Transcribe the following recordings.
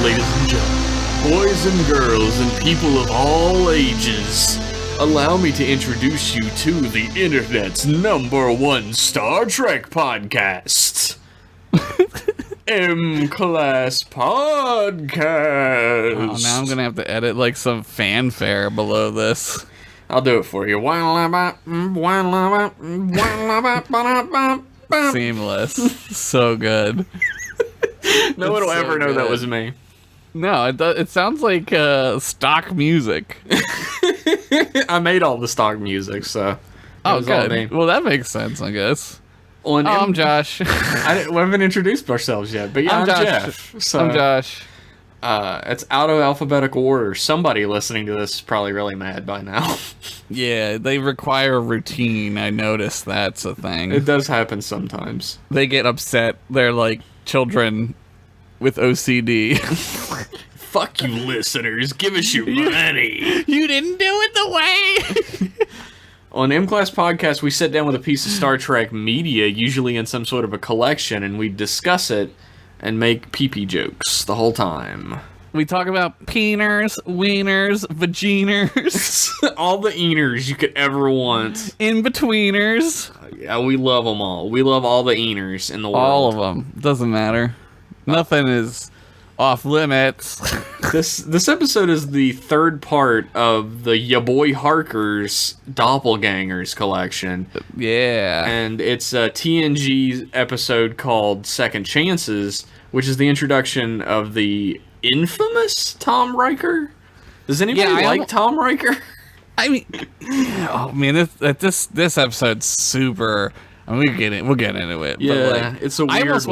ladies and gentlemen, boys and girls, and people of all ages, allow me to introduce you to the internet's #1 Star Trek podcast, M-Class Podcast. Oh, now I'm gonna have to edit like some fanfare below this. I'll do it for you. Seamless. So good. No one will ever know good. that was me. No, it sounds like stock music. I made all the stock music, so. Oh, good. Well, that makes sense, I guess. Well, I'm Josh. We haven't introduced ourselves yet, but yeah, I'm Jeff. So, I'm Josh. It's out of alphabetical order. Somebody listening to this is probably really mad by now. Yeah, they require a routine. I noticed that's a thing. It does happen sometimes. They get upset. They're like children with OCD. Fuck you, listeners. Give us your money. You didn't do it the way. On M-Class Podcast, we sit down with a piece of Star Trek media, usually in some sort of a collection, and we discuss it and make pee-pee jokes the whole time. We talk about peeners, wieners, vaginers. All the eners you could ever want. In-betweeners. Yeah, we love them all. We love all the eners in the world. All of them. Doesn't matter. Nothing is off limits. This episode is the third part of the YaBoyHarker's Doppelgangers collection. Yeah. And it's a TNG episode called Second Chances, which is the introduction of the infamous Tom Riker. Does anybody like Tom Riker? I mean, oh man, this episode's super. I mean, we'll get into it. Yeah, but like, it's a weird I almost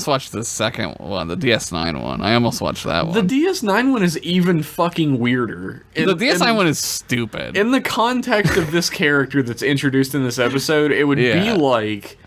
watched the second one, the DS9 one. I almost watched that one. The DS9 one is even fucking weirder. The DS9 one is stupid. In the context of this character that's introduced in this episode, it would be like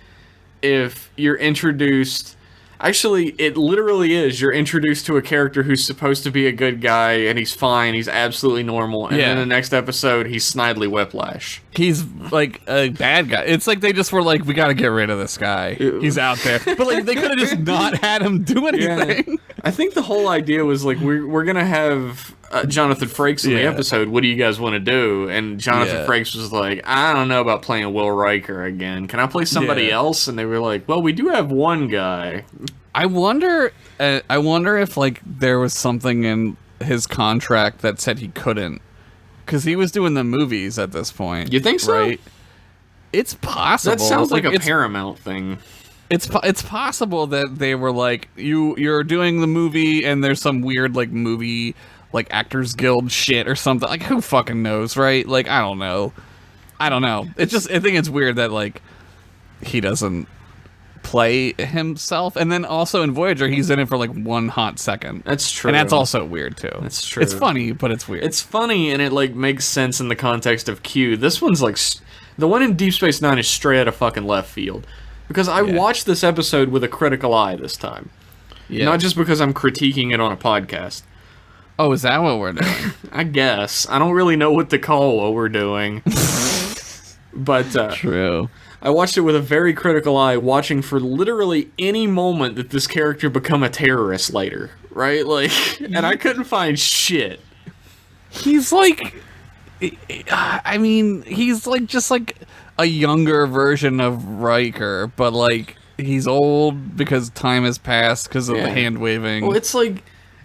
if you're introduced... Actually, it literally is. You're introduced to a character who's supposed to be a good guy, and he's fine, he's absolutely normal, and then in the next episode, he's Snidely Whiplash. He's, like, a bad guy. It's like they just were like, we gotta get rid of this guy. He's out there. But, like, they could have just not had him do anything. Yeah. I think the whole idea was, like, we're gonna have Jonathan Frakes in the episode. What do you guys want to do? And Jonathan Frakes was like, I don't know about playing Will Riker again. Can I play somebody else? And they were like, well, we do have one guy. I wonder if like there was something in his contract that said he couldn't, because he was doing the movies at this point. You think so? Right? It's possible. That sounds like a Paramount thing. It's possible that they were like, you're doing the movie and there's some weird like movie like Actors Guild shit or something. Like, who fucking knows, right? Like, I don't know. It's just, I think it's weird that like he doesn't play himself, and then also in Voyager he's in it for like one hot second. That's true, and that's also weird too. That's true. It's funny, but it's weird. It's funny, and it like makes sense in the context of Q. This one's like the one in Deep Space Nine is straight out of fucking left field, because I watched this episode with a critical eye this time, not just because I'm critiquing it on a podcast. Oh, is that what we're doing? I guess I don't really know what to call what we're doing, but true. I watched it with a very critical eye, watching for literally any moment that this character become a terrorist later, right? Like, and I couldn't find shit. He's like, I mean, he's like just like a younger version of Riker, but like he's old because time has passed because of the hand waving. Well, it's like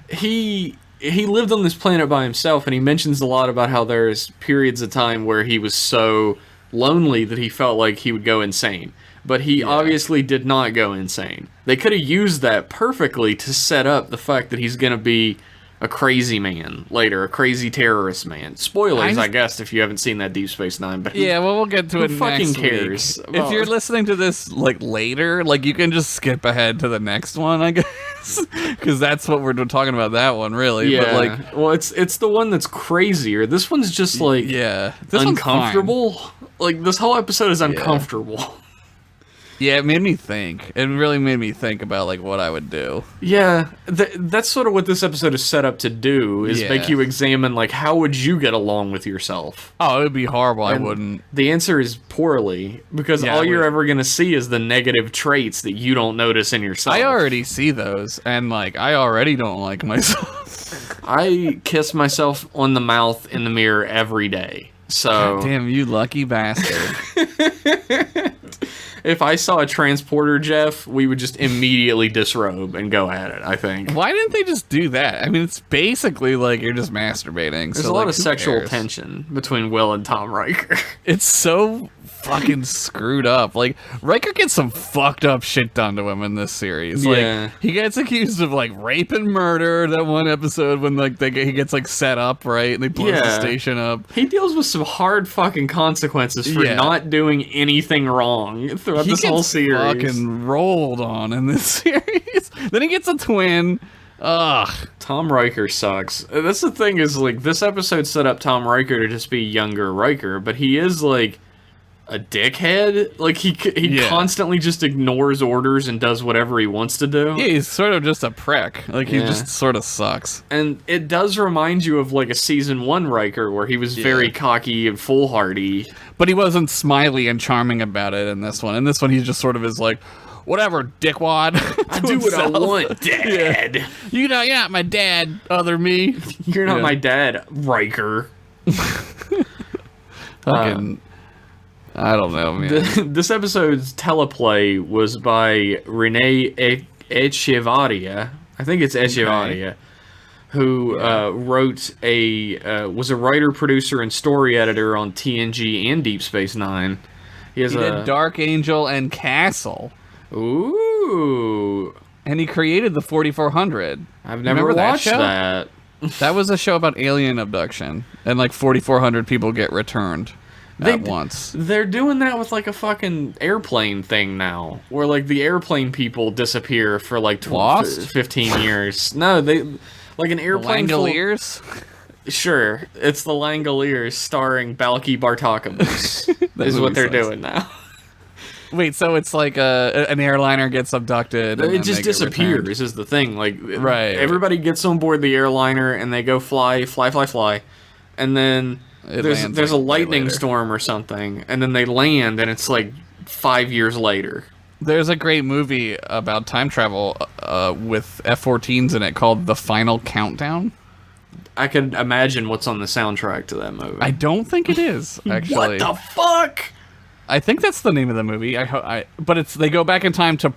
he lived on this planet by himself, and he mentions a lot about how there's periods of time where he was so lonely that he felt like he would go insane. But he obviously did not go insane. They could have used that perfectly to set up the fact that he's going to be a crazy man later, a crazy terrorist man. Spoilers, I guess, if you haven't seen that Deep Space Nine. But well, we'll get to it next week. Who fucking cares? If you're listening to this like later, like you can just skip ahead to the next one, I guess, because that's what we're talking about. That one, really. Yeah. But, like, well, it's the one that's crazier. This one's just like this uncomfortable. Like, this whole episode is uncomfortable. Yeah, it made me think. It really made me think about like what I would do. Yeah, that's sort of what this episode is set up to do, is make you examine, like, how would you get along with yourself? Oh, it would be horrible. And I wouldn't. The answer is poorly, because all you're ever going to see is the negative traits that you don't notice in yourself. I already see those, and like I already don't like myself. I kiss myself on the mouth in the mirror every day. So God damn, you lucky bastard. if I saw a transporter, Jeff, we would just immediately disrobe and go at it, I think. Why didn't they just do that? I mean, it's basically like you're just masturbating. There's a lot of sexual tension between Will and Tom Riker. It's so fucking screwed up. Like, Riker gets some fucked up shit done to him in this series. Yeah. Like, he gets accused of, like, rape and murder that one episode when, like, he gets, like, set up, right? And they blow the station up. He deals with some hard fucking consequences for not doing anything wrong throughout this whole series. He gets fucking rolled on in this series. Then he gets a twin. Ugh. Tom Riker sucks. That's the thing is, like, this episode set up Tom Riker to just be younger Riker, but he is, like, a dickhead. Like, he constantly just ignores orders and does whatever he wants to do. Yeah, he's sort of just a prick. Like, he just sort of sucks. And it does remind you of, like, a season 1 Riker where he was very cocky and foolhardy. But he wasn't smiley and charming about it in this one. In this one, he just sort of is like, whatever, dickwad. I do what I want, Dad. Yeah. You're not my dad, other me. You're not my dad, Riker. Fucking... I don't know, man. This episode's teleplay was by Renee Echevarria. I think it's Echevarria, who was a writer, producer, and story editor on TNG and Deep Space Nine. He did Dark Angel and Castle. Ooh. And he created the 4400. I've never watched that. That was a show about alien abduction, and like 4,400 people get returned. At once. They're doing that with like a fucking airplane thing now, where like the airplane people disappear for like 15 years. No, they like an airplane. The Langoliers? Sure, it's the Langoliers starring Balki Bartokomous is what they're doing now. Wait, so it's like an airliner gets abducted and it just disappears is the thing. Like everybody gets on board the airliner and they go fly, and then there's a lightning storm or something, and then they land, and it's like 5 years later. There's a great movie about time travel with F-14s in it called The Final Countdown. I could imagine what's on the soundtrack to that movie. I don't think it is, actually. What the fuck? I think that's the name of the movie. But they go back in time to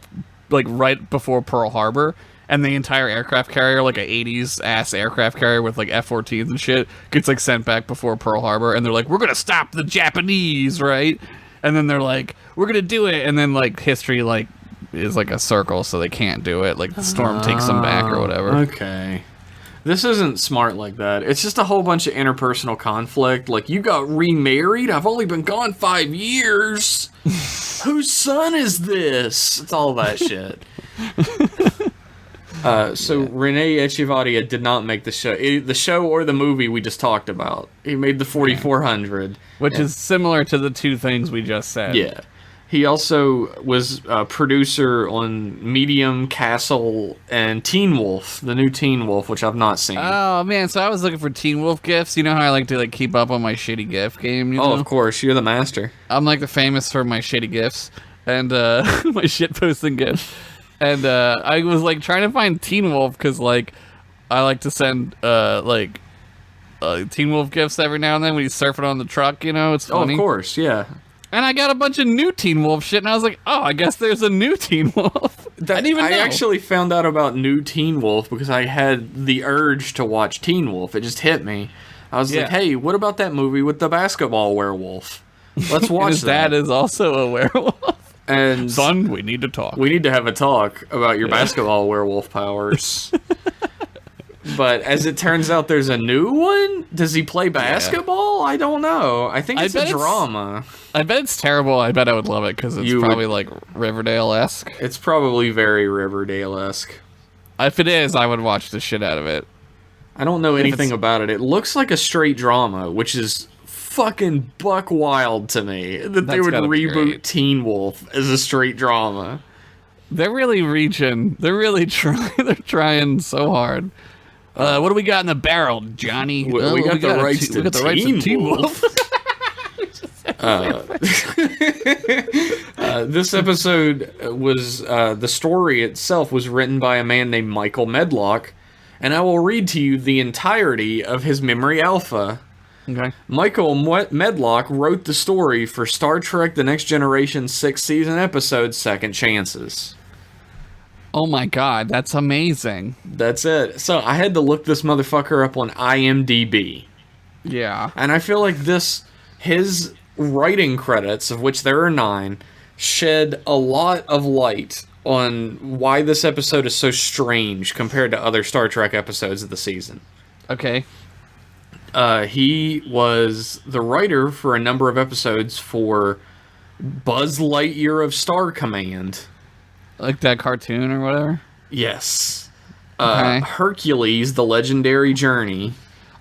like right before Pearl Harbor. And the entire aircraft carrier, like a 80s ass aircraft carrier with like F-14s and shit, gets like sent back before Pearl Harbor, and they're like, we're gonna stop the Japanese, right? And then they're like, we're gonna do it, and then like history like is like a circle, so they can't do it. Like the storm takes them back or whatever. Okay. This isn't smart like that. It's just a whole bunch of interpersonal conflict. Like, you got remarried? I've only been gone 5 years. Whose son is this? It's all that shit. Renee Echevarria did not make the show or the movie we just talked about. He made the 4400, which is similar to the two things we just said. Yeah, he also was a producer on Medium, Castle, and Teen Wolf, the new Teen Wolf, which I've not seen. Oh man, so I was looking for Teen Wolf gifs. You know how I like to like keep up on my shitty gift game. You know? Of course, you're the master. I'm like the famous for my shitty gifs and my shit posting gifs. And I was like trying to find Teen Wolf because like I like to send Teen Wolf gifts every now and then when he's surfing on the truck, you know, it's funny. Oh, of course, yeah. And I got a bunch of new Teen Wolf shit, and I was like, oh, I guess there's a new Teen Wolf. I didn't even know. I actually found out about new Teen Wolf because I had the urge to watch Teen Wolf. It just hit me. I was like, hey, what about that movie with the basketball werewolf? Let's watch his dad is also a werewolf. And son, we need to talk. We need to have a talk about your basketball werewolf powers. But as it turns out, there's a new one? Does he play basketball? I don't know. I think it's a drama. I bet it's terrible. I bet I would love it because it's probably like Riverdale-esque. It's probably very Riverdale-esque. If it is, I would watch the shit out of it. I don't know anything about it. It looks like a straight drama, which is fucking buck wild to me that they That's would gotta be reboot great. Teen Wolf as a straight drama. They're really reaching. They're really trying. They're trying so hard. What do we got in the barrel, Johnny? We got the rights to Teen Wolf. This episode was the story itself was written by a man named Michael Medlock, and I will read to you the entirety of his memory alpha. Okay. Michael Medlock wrote the story for Star Trek The Next Generation 6th season episode Second Chances. Oh my god, that's amazing. That's it. So I had to look this motherfucker up on IMDb. Yeah. And I feel like his writing credits, of which there are 9, shed a lot of light on why this episode is so strange compared to other Star Trek episodes of the season. Okay. He was the writer for a number of episodes for Buzz Lightyear of Star Command. Like that cartoon or whatever? Yes. Okay. Hercules, The Legendary Journey.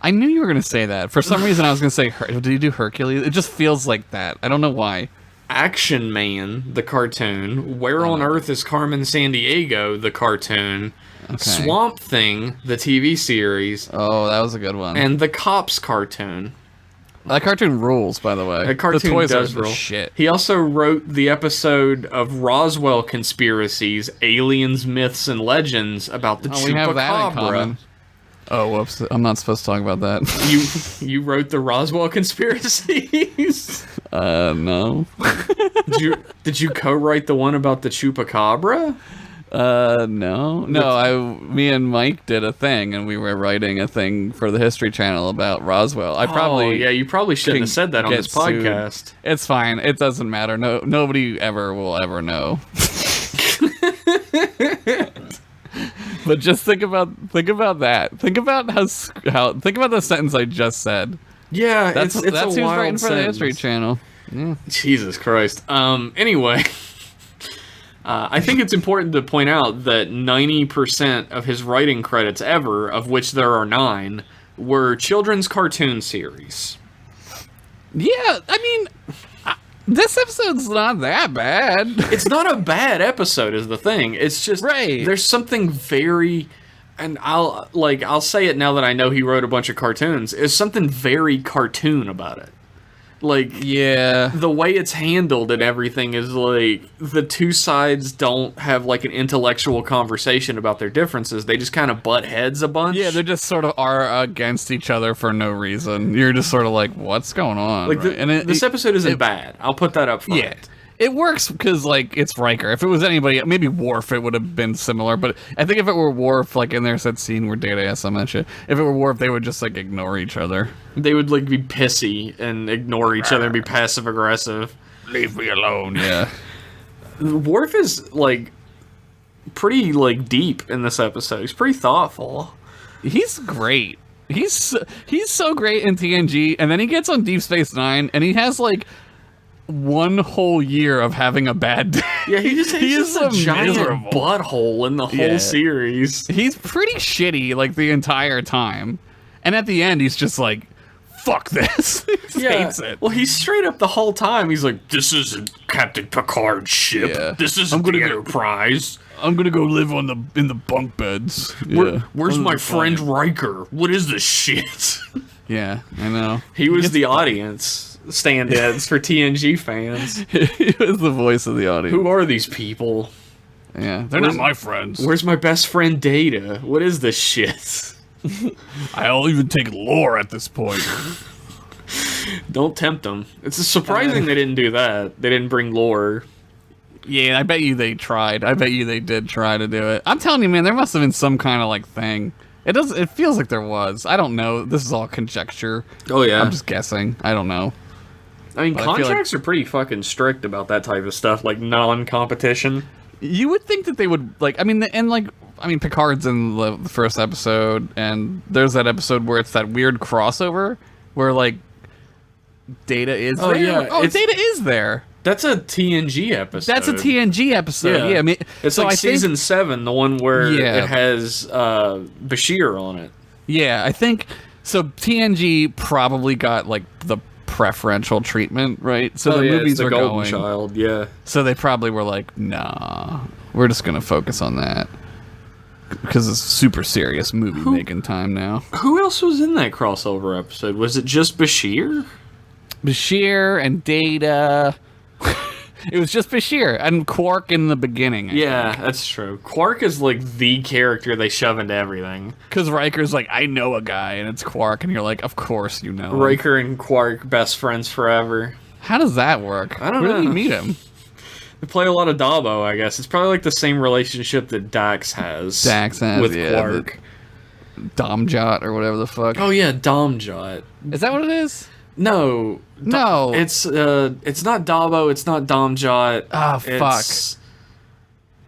I knew you were going to say that. For some reason, I was going to say, did you do Hercules? It just feels like that. I don't know why. Action Man, the cartoon. Where on Earth is Carmen Sandiego, the cartoon. Okay. Swamp Thing, the TV series. Oh, that was a good one. And the Cops cartoon. That cartoon rules, by the way. That cartoon the toys does are rule. shit. He also wrote the episode of Roswell Conspiracies, Aliens, Myths, and Legends about the Oh, we have that in Chupacabra. common. Oh, whoops. I'm not supposed to talk about that. You wrote the Roswell Conspiracies? No. Did you co-write the one about the Chupacabra? No. No, me and Mike did a thing, and we were writing a thing for the History Channel about Roswell. You probably shouldn't have said that on this podcast. Sued. It's fine. It doesn't matter. No, nobody will ever know. But just think about that. Think about think about the sentence I just said. Yeah, That's it's a who's wild writing for the sentence. History Channel. Yeah. Jesus Christ. Anyway, I think it's important to point out that 90% of his writing credits ever, of which there are 9, were children's cartoon series. Yeah, I mean, this episode's not that bad. It's not a bad episode is the thing. It's just Right. there's something very, and I'll say it now that I know he wrote a bunch of cartoons. There's something very cartoon about it. Like, Yeah. the way it's handled and everything is like the two sides don't have like an intellectual conversation about their differences. They just kind of butt heads a bunch. Yeah, they just sort of are against each other for no reason. You're just sort of like, what's going on? like right? this episode isn't bad. I'll put that up front. Yeah. It works because, like, it's Riker. If it was anybody, maybe Worf, it would have been similar. But I think if it were Worf, like, and there's that scene where Data asks some of that shit, if it were Worf, they would just, like, ignore each other. They would like be pissy and ignore each other and be passive aggressive. Leave me alone. Yeah. Worf is like pretty like deep in this episode. He's pretty thoughtful. He's great. He's so great in TNG, and then he gets on Deep Space Nine, and he has, like, one whole year of having a bad day. Yeah, he's just a giant miserable butthole in the whole Yeah. series. He's pretty shitty, like, the entire time. And at the end, he's just like, fuck this. He just hates it. Well, he's straight up the whole time. He's like, "This isn't Captain Picard's ship. Yeah. This isn't the Enterprise. I'm gonna go live in the bunk beds. Where's my friend Riker? What is this shit?" Yeah, I know. He was the audience stand-ins for TNG fans. He was the voice of the audience. Who are these people? Yeah, they're not my friends. Where's my best friend Data? What is this shit? I'll even take lore at this point. Don't tempt them. It's surprising they didn't do that. They didn't bring lore. Yeah, I bet you they tried. I bet you they did try to do it. I'm telling you, man, there must have been some kind of, like, thing. It feels like there was. I don't know. This is all conjecture. Oh, yeah. I'm just guessing. I don't know. I mean, But I feel contracts are pretty fucking strict about that type of stuff, like non-competition. You would think that they would, like, Picard's in the first episode, and there's that episode where it's that weird crossover where, like, Data is there. Yeah, Oh, Data is there. That's a TNG episode. That's a TNG episode. Yeah, I mean, it's so like I think- season 7, the one where Yeah. it has Bashir on it. Yeah, I think so. TNG probably got, like, the preferential treatment, right? So the it's movies the were Golden going. Child, yeah. So they probably were like, nah, we're just gonna focus on that because it's super serious movie making time now. Who else was in that crossover episode? Was it just Bashir? Bashir and Data. It was just Bashir and Quark in the beginning. Yeah, that's true. Quark is like the character they shove into everything. Because Riker's like, I know a guy, and it's Quark, and you're like, of course you know him. Riker and Quark, best friends forever. How does that work? I don't Where know. did we meet him? They play a lot of Dabo, I guess. It's probably like the same relationship that Dax has. With Quark. Domjot or whatever the fuck. Oh yeah, Domjot. Is that what it is? No. No. It's not Dabo, it's not Domjot. Oh, fuck.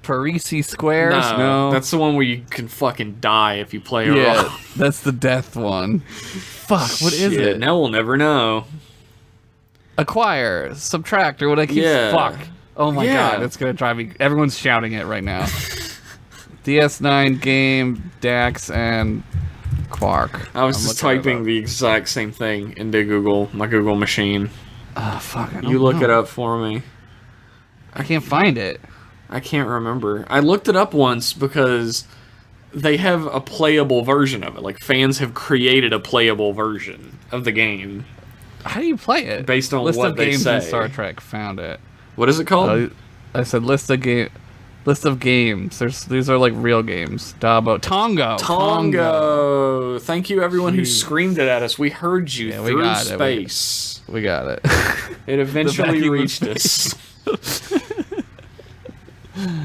Parisi Squares? No. That's the one where you can fucking die if you play it wrong. That's the death one. Fuck, what is Shit, it? now we'll never know. Acquire, subtract, or what I keep. Yeah. Fuck. Oh my god, it's gonna drive me. Everyone's shouting it right now. DS9 game, Dax, and Quark. I was just typing the exact same thing into Google, my Google machine. Oh, fuck. I don't You look know. it up for me. I can't find it. I can't remember. I looked it up once because they have a playable version of it. Like, fans have created a playable version of the game. How do you play it? Based on list what of they games say. in Star Trek. Found it. What is it called? I said list of games. These are like real games. Dabo. Tongo. Thank you, everyone who Jeez. screamed it at us. We heard you Yeah, we through got it. space. We got it. It eventually vacuum of reached us.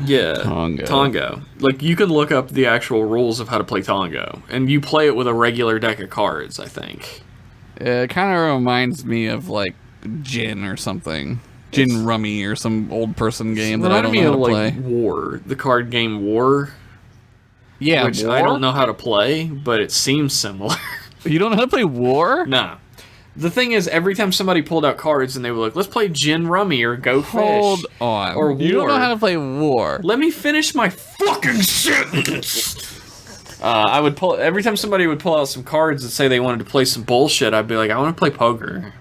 Yeah, Tongo. Tongo. Like, you can look up the actual rules of how to play Tongo, and you play it with a regular deck of cards, I think. It kind of reminds me of like Gin or something. Gin Rummy or some old person game that I don't know how to play. War, the card game War, Yeah, which I don't know how to play, but it seems similar. You don't know how to play War? Nah. The thing is, every time somebody pulled out cards and they were like, let's play Gin Rummy or Go Fish. Hold on. Or You don't know War. how to play War. Let me finish my fucking sentence. I would pull every time somebody would pull out some cards and say they wanted to play some bullshit. I'd be like, I want to play poker.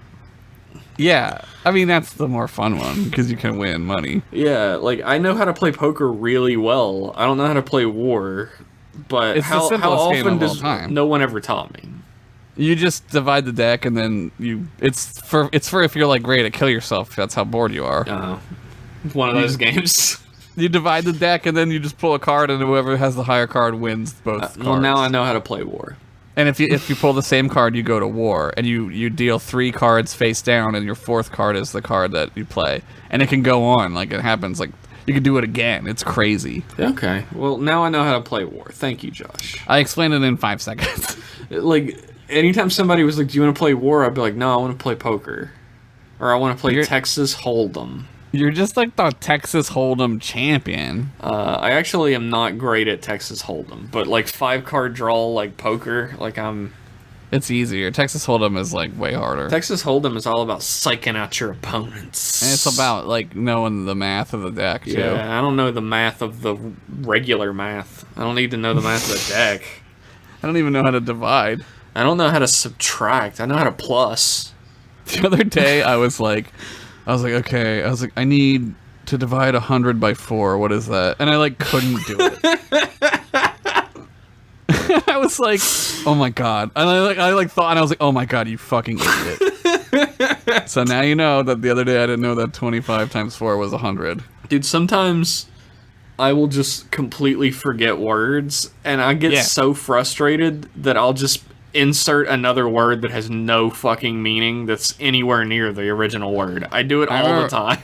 Yeah, I mean that's the more fun one because you can win money. Yeah, like I know how to play poker really well. I don't know how to play War, but It's the how simplest game often of all does time. no one ever taught me? You just divide the deck and then it's for if you're like ready to kill yourself. If that's how bored you are. One of those games. You divide the deck and then you just pull a card and whoever has the higher card wins both cards. Well, now I know how to play War. And if you pull the same card, you go to War, and you deal 3 cards face down, and your 4th card is the card that you play, and it can go on like it happens. Like you can do it again. It's crazy. Okay, well now I know how to play War. Thank you, Josh. I explained it in 5 seconds. Like anytime somebody was like, "Do you want to play War?" I'd be like, "No, I want to play poker, or I want to play Texas Hold'em." You're just like the Texas Hold'em champion. I actually am not great at Texas Hold'em, but like 5-card draw, like poker, like I'm. It's easier. Texas Hold'em is like way harder. Texas Hold'em is all about psyching out your opponents. And it's about like knowing the math of the deck too. Yeah, I don't know the math of the regular math. I don't need to know the math of the deck. I don't even know how to divide. I don't know how to subtract. I know how to plus. The other day I was like, okay. I was like, I need to divide 100 by 4. What is that? And I like couldn't do it. I was like, oh my god. And I thought, and I was like, oh my god, you fucking idiot. So now you know that the other day I didn't know that 25 times 4 was 100. Dude, sometimes I will just completely forget words, and I get so frustrated that I'll just insert another word that has no fucking meaning that's anywhere near the original word. I do it all the time.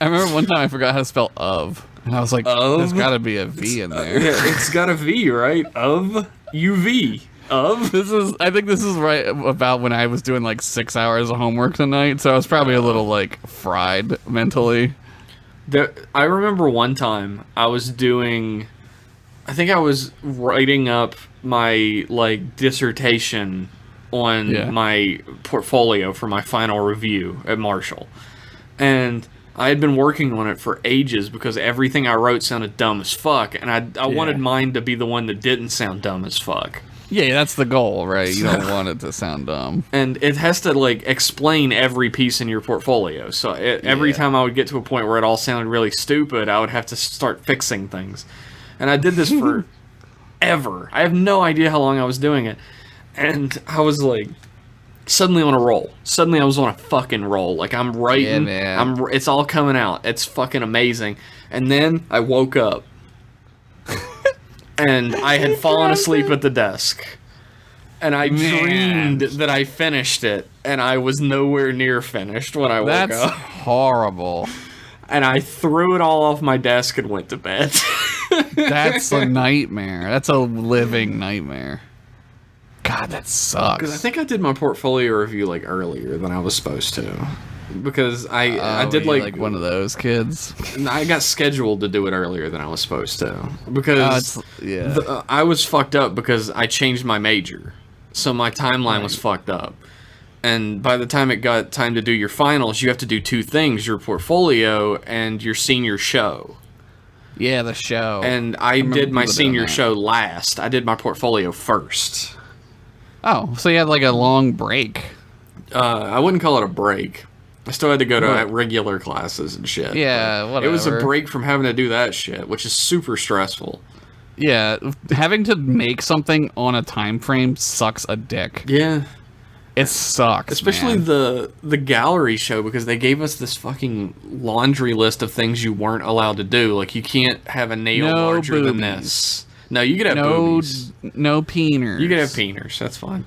I remember one time I forgot how to spell of. And I was like, there's got to be a V in there. Yeah, it's got a V, right? Of UV. Of. I think this is right about when I was doing like 6 hours of homework tonight, so I was probably a little like fried mentally. I remember one time I was writing up my like dissertation on my portfolio for my final review at Marshall, and I had been working on it for ages because everything I wrote sounded dumb as fuck, and I wanted mine to be the one that didn't sound dumb as fuck. Yeah, that's the goal, right? You don't want it to sound dumb. And it has to, like, explain every piece in your portfolio. So every time I would get to a point where it all sounded really stupid, I would have to start fixing things. And I did this for ever. I have no idea how long I was doing it. And I was, like, suddenly on a roll. Suddenly I was on a fucking roll. Like, I'm writing. Yeah, man. It's all coming out. It's fucking amazing. And then I woke up. And I had fallen asleep at the desk. And I dreamed that I finished it. And I was nowhere near finished when I woke up. That's horrible. And I threw it all off my desk and went to bed. That's a nightmare. That's a living nightmare. God, that sucks. Because I think I did my portfolio review, like, earlier than I was supposed to. Because I did, like one of those kids. I got scheduled to do it earlier than I was supposed to. Because I was fucked up because I changed my major. So my timeline was fucked up. And by the time it got time to do your finals, you have to do two things: your portfolio and your senior show. Yeah, the show. And I did my senior show last. I did my portfolio first. Oh, so you had like a long break. I wouldn't call it a break. I still had to go to regular classes and shit. Yeah, whatever. It was a break from having to do that shit, which is super stressful. Yeah, having to make something on a time frame sucks a dick. Yeah. It sucks, especially man. the gallery show, because they gave us this fucking laundry list of things you weren't allowed to do. Like, you can't have a nail larger than this. No, you could have boobies. No peeners. You could have peeners. That's fine.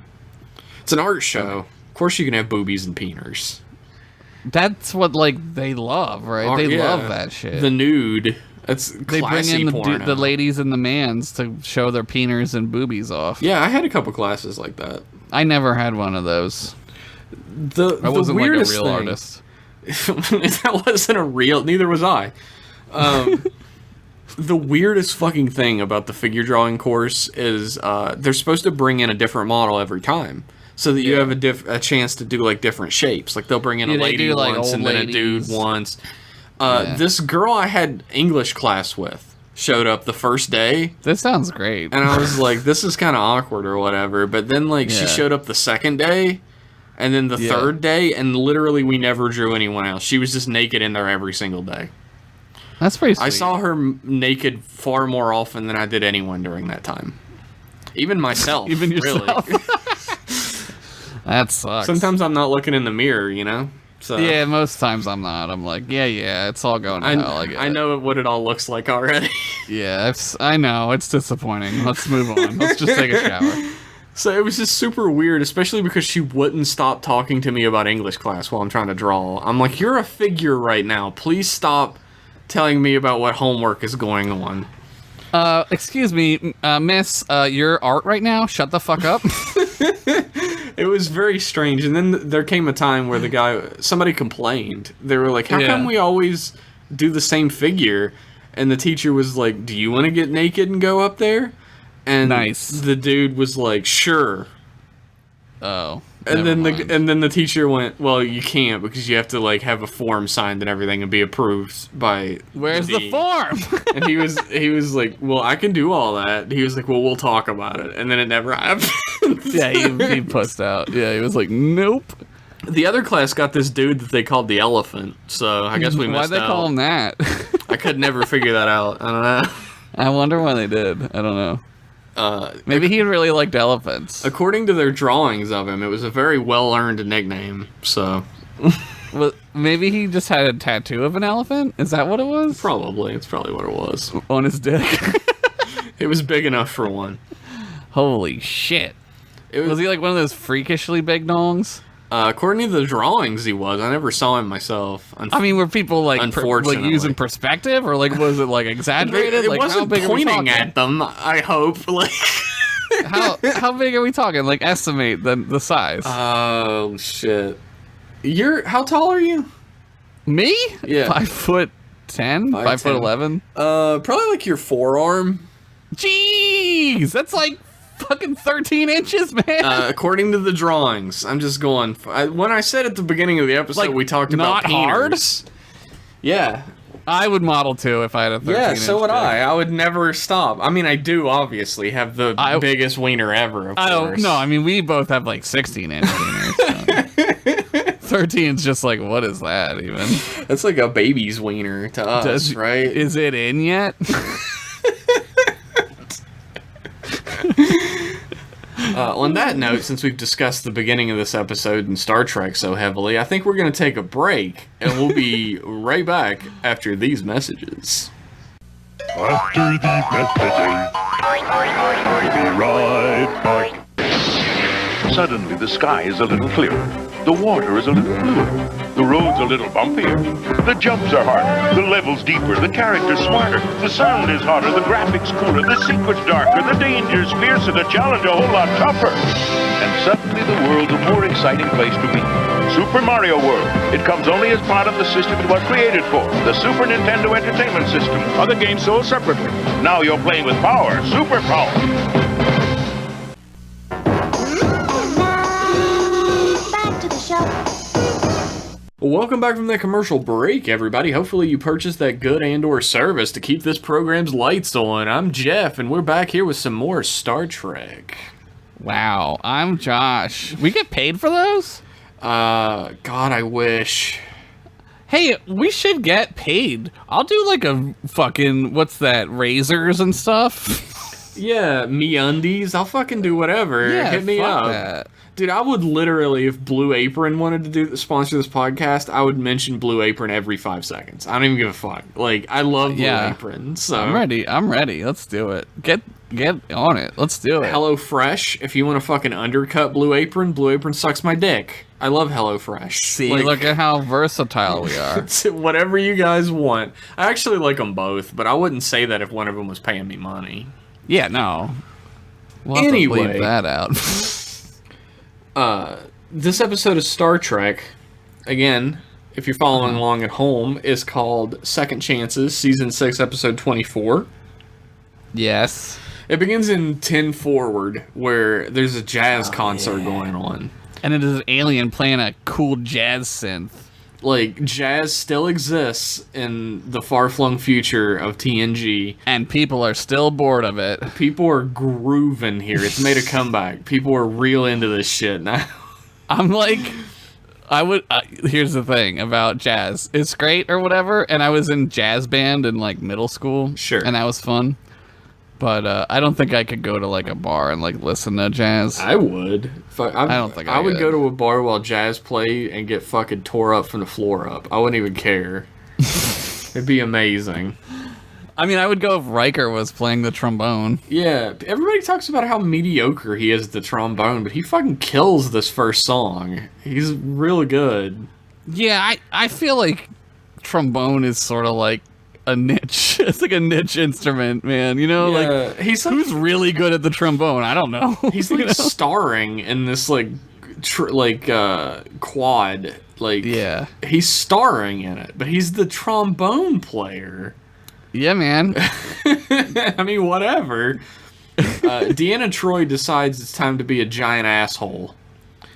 It's an art show. Of course you can have boobies and peeners. That's what, like, they love, right? They love that shit. The nude. That's they classy bring in porno. the ladies and the mans to show their peeners and boobies off. Yeah, I had a couple classes like that. I never had one of those. I wasn't like a real artist. That wasn't a real... Neither was I. The weirdest fucking thing about the figure drawing course is they're supposed to bring in a different model every time. So that you have a chance to do, like, different shapes. Like, they'll bring in a lady once and then a dude once. This girl I had English class with showed up the first day. This sounds great. And I was like, this is kind of awkward or whatever. But then, like, she showed up the second day and then the third day, and literally we never drew anyone else. She was just naked in there every single day. That's pretty sweet. I saw her naked far more often than I did anyone during that time. Even myself. Even yourself. Really. That sucks. Sometimes I'm not looking in the mirror, you know? So, yeah, most times I'm not. I'm like, yeah, it's all going to hell. I know what it all looks like already. Yeah, I know. It's disappointing. Let's move on. Let's just take a shower. So it was just super weird, especially because she wouldn't stop talking to me about English class while I'm trying to draw. I'm like, you're a figure right now. Please stop telling me about what homework is going on. Excuse me, miss, your art right now? Shut the fuck up. It was very strange. And then there came a time where somebody complained. They were like, how come we always do the same figure? And the teacher was like, do you want to get naked and go up there? And the dude was like, sure. Oh. And then the teacher went, well, you can't, because you have to, like, have a form signed and everything and be approved by Where's the form? And he was like, well, I can do all that. He was like, well, we'll talk about it. And then it never happened. Yeah, he pussed out. Yeah, he was like, nope. The other class got this dude that they called the elephant, so I guess we missed out. Why'd they call him that? I could never figure that out. I don't know. I wonder why they did. I don't know. Maybe he really liked elephants. According to their drawings of him, it was a very well-earned nickname, so... Well, maybe he just had a tattoo of an elephant? Is that what it was? Probably. It's probably what it was. On his dick? It was big enough for one. Holy shit. Was he like one of those freakishly big dongs? According to the drawings, he was. I never saw him myself. I mean, were people like unfortunately using perspective, or like was it like exaggerated? It like, wasn't how big pointing at them. I hope. Like, how big are we talking? Like, estimate the size. Oh shit! How tall are you? Me? Yeah, 5'10", 5'11". Probably like your forearm. Jeez, that's like fucking 13 inches, man. According to the drawings, I'm just going. When I said at the beginning of the episode, like, we talked about not hard. Yeah. I would model too if I had a 13-inch Yeah, so would dick. I would never stop. I mean, I do obviously have the biggest wiener ever, of course. No, I mean, we both have like 16-inch wieners. So. 13's just like, what is that even? That's like a baby's wiener to us, right? Is it in yet? On that note, since we've discussed the beginning of this episode in Star Trek so heavily, I think we're going to take a break, and we'll be right back after these messages. After the messages, we'll be right back. Suddenly, the sky is a little clearer. The water is a little bluer. The road's a little bumpier. The jumps are harder. The level's deeper. The character's smarter. The sound is hotter. The graphics cooler. The secret's darker. The danger's fiercer. The challenge a whole lot tougher. And suddenly the world's a more exciting place to be. Super Mario World. It comes only as part of the system it was created for. The Super Nintendo Entertainment System. Other games sold separately. Now you're playing with power. Super power. Welcome back from that commercial break, everybody. Hopefully you purchased that good and/or service to keep this program's lights on. I'm Jeff, and we're back here with some more Star Trek. Wow, I'm Josh. We get paid for those? God, I wish. Hey, we should get paid. I'll do like a fucking, what's that, razors and stuff? Yeah, MeUndies. I'll fucking do whatever. Yeah, hit me fuck up. that. Dude, I would literally, if Blue Apron wanted to sponsor this podcast, I would mention Blue Apron every 5 seconds. I don't even give a fuck. Like, I love Blue Apron, so... I'm ready. Let's do it. Get on it. Let's do it. HelloFresh, if you want to fucking undercut Blue Apron sucks my dick. I love HelloFresh. See, look at how versatile we are. Whatever you guys want. I actually like them both, but I wouldn't say that if one of them was paying me money. Yeah, no. We'll have to Anyway. bleep that out. This episode of Star Trek, again, if you're following along at home, is called Second Chances, Season 6, Episode 24. Yes. It begins in 10 Forward, where there's a jazz concert going on. And it is an alien playing a cool jazz synth. Like, jazz still exists in the far-flung future of TNG. And people are still bored of it. People are grooving here. It's made a comeback. People are real into this shit now. I'm like, here's the thing about jazz. It's great or whatever, and I was in jazz band in, like, middle school. Sure. And that was fun. But I don't think I could go to, like, a bar and, like, listen to jazz. I would. I don't think I would could. go to a bar while jazz played and get fucking tore up from the floor up. I wouldn't even care. It'd be amazing. I mean, I would go if Riker was playing the trombone. Yeah, everybody talks about how mediocre he is at the trombone, but he fucking kills this first song. He's really good. Yeah, I feel like trombone is sort of like a niche. It's like a niche instrument, man. You know, like he's like, who's really good at the trombone? I don't know. He's like starring in this quad. Like, yeah, he's starring in it, but he's the trombone player. Yeah, man. I mean, whatever. Deanna Troi decides it's time to be a giant asshole.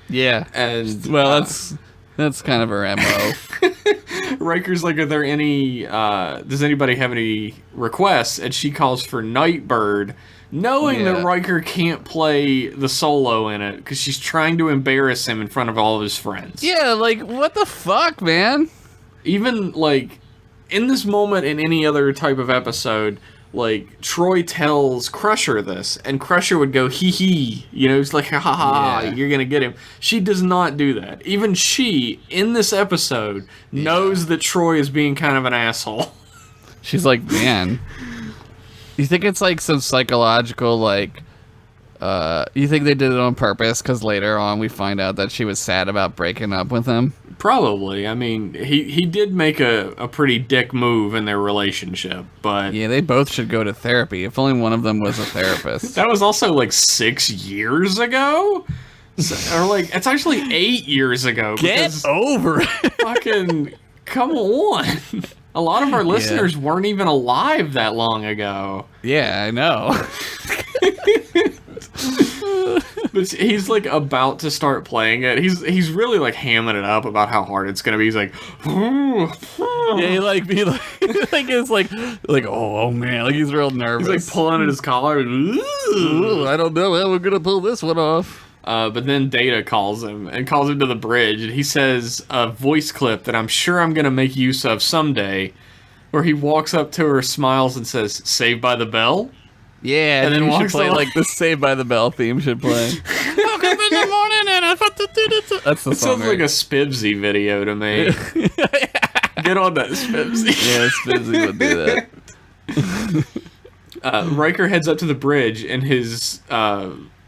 Yeah, and well, that's kind of her MO. Riker's like, are there any, does anybody have any requests? And she calls for Nightbird, knowing that Riker can't play the solo in it, because she's trying to embarrass him in front of all of his friends. Yeah, like, what the fuck, man? Even, like, in this moment in any other type of episode, like, Troy tells Crusher this, and Crusher would go, hee hee, you know, it's like, ha ha ha, you're gonna get him. She does not do that. Even she, in this episode, knows that Troy is being kind of an asshole. She's like, man, you think it's like some psychological, like, you think they did it on purpose? Because later on we find out that she was sad about breaking up with him. Probably. I mean, he did make a pretty dick move in their relationship, but... Yeah, they both should go to therapy. If only one of them was a therapist. That was also, like, 6 years ago? Or, like, it's actually 8 years ago. Get over it! Fucking... Come on! A lot of our listeners weren't even alive that long ago. Yeah, I know. But he's like about to start playing it. He's really like hamming it up about how hard it's gonna be. He's like, Yeah, he like it's like oh man, like he's real nervous. He's like pulling at his collar. Ooh, I don't know how we're gonna pull this one off. But then Data calls him to the bridge, and he says a voice clip that I'm sure I'm gonna make use of someday, where he walks up to her, smiles, and says, "Saved by the Bell." Yeah, and then you should walks play away. like the Saved by the Bell theme should play. Woke up in the morning and I thought that's the It song. sounds like a Spibsy video to me. Get on that, Spibsy. Yeah, Spibsy would do that. Riker heads up to the bridge in his,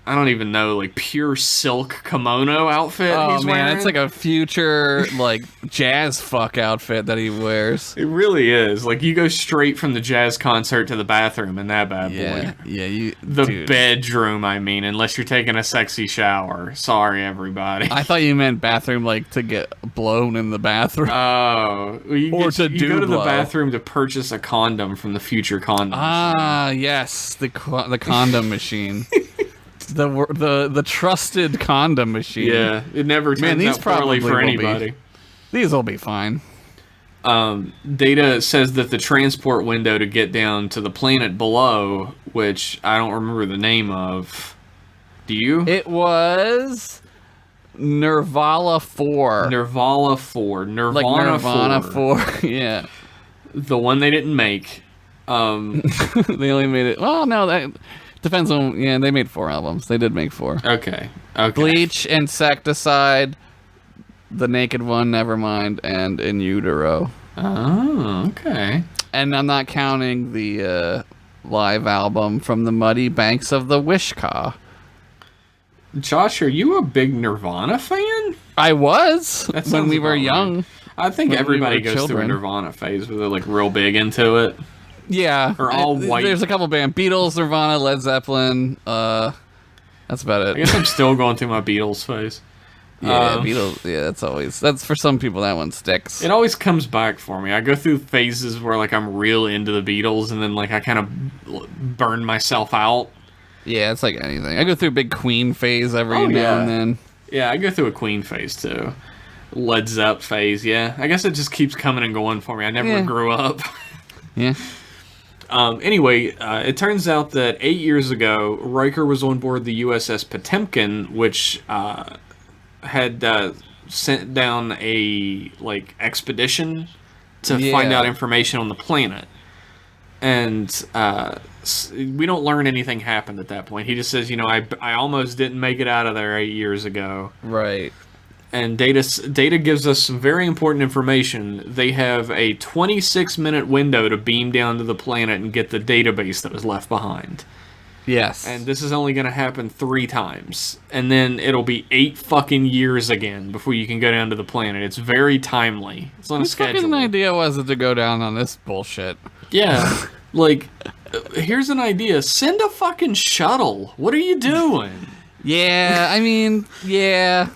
I don't even know, like pure silk kimono outfit. Oh he's man, wearing. it's like a future like jazz fuck outfit that he wears. It really is. Like you go straight from the jazz concert to the bathroom in that bad boy. Yeah, The bedroom, I mean, unless you're taking a sexy shower. Sorry, everybody. I thought you meant bathroom like to get blown in the bathroom. Oh, you Or to you do go to the blow. bathroom to purchase a condom from the future condom. Ah, yes, the condom machine. The trusted condom machine. Yeah, it never turns these out poorly probably for will be. anybody. These will be fine. Data says that the transport window to get down to the planet below, which I don't remember the name of. Do you? It was Nirvala 4. Nirvala 4. Nirvana, like Nirvana 4. 4. Yeah. The one they didn't make. They only made it. Well, no, that depends on. Yeah, they made 4 albums. They did make 4. Okay. Bleach, Insecticide, The Naked One, Nevermind, and In Utero. Oh, okay. And I'm not counting the live album From the Muddy Banks of the Wishkah. Josh, are you a big Nirvana fan? I was That when sounds we were about young. right. I think When we everybody were goes through a children. Nirvana phase where they're like real big into it. Yeah. Or all white. There's a couple bands. Beatles, Nirvana, Led Zeppelin. That's about it. I guess I'm still going through my Beatles phase. Yeah, Beatles. Yeah, that's for some people that one sticks. It always comes back for me. I go through phases where like I'm real into the Beatles, and then like I kind of burn myself out. Yeah, it's like anything. I go through a big Queen phase every Oh, now yeah. and then. Yeah, I go through a Queen phase too. Led Zepp phase. Yeah, I guess it just keeps coming and going for me. I never Yeah. grew up. Yeah. Anyway, it turns out that 8 years ago, Riker was on board the USS Potemkin, which had sent down a like expedition to find Yeah. out information on the planet. And we don't learn anything happened at that point. He just says, I almost didn't make it out of there 8 years ago. Right. And Data gives us some very important information. They have a 26-minute window to beam down to the planet and get the database that was left behind. Yes. And this is only going to happen 3 times. And then it'll be 8 fucking years again before you can go down to the planet. It's very timely. It's on a whose schedule. fucking idea was it to go down on this bullshit? Yeah. Like, here's an idea. Send a fucking shuttle. What are you doing? Yeah, I mean, yeah.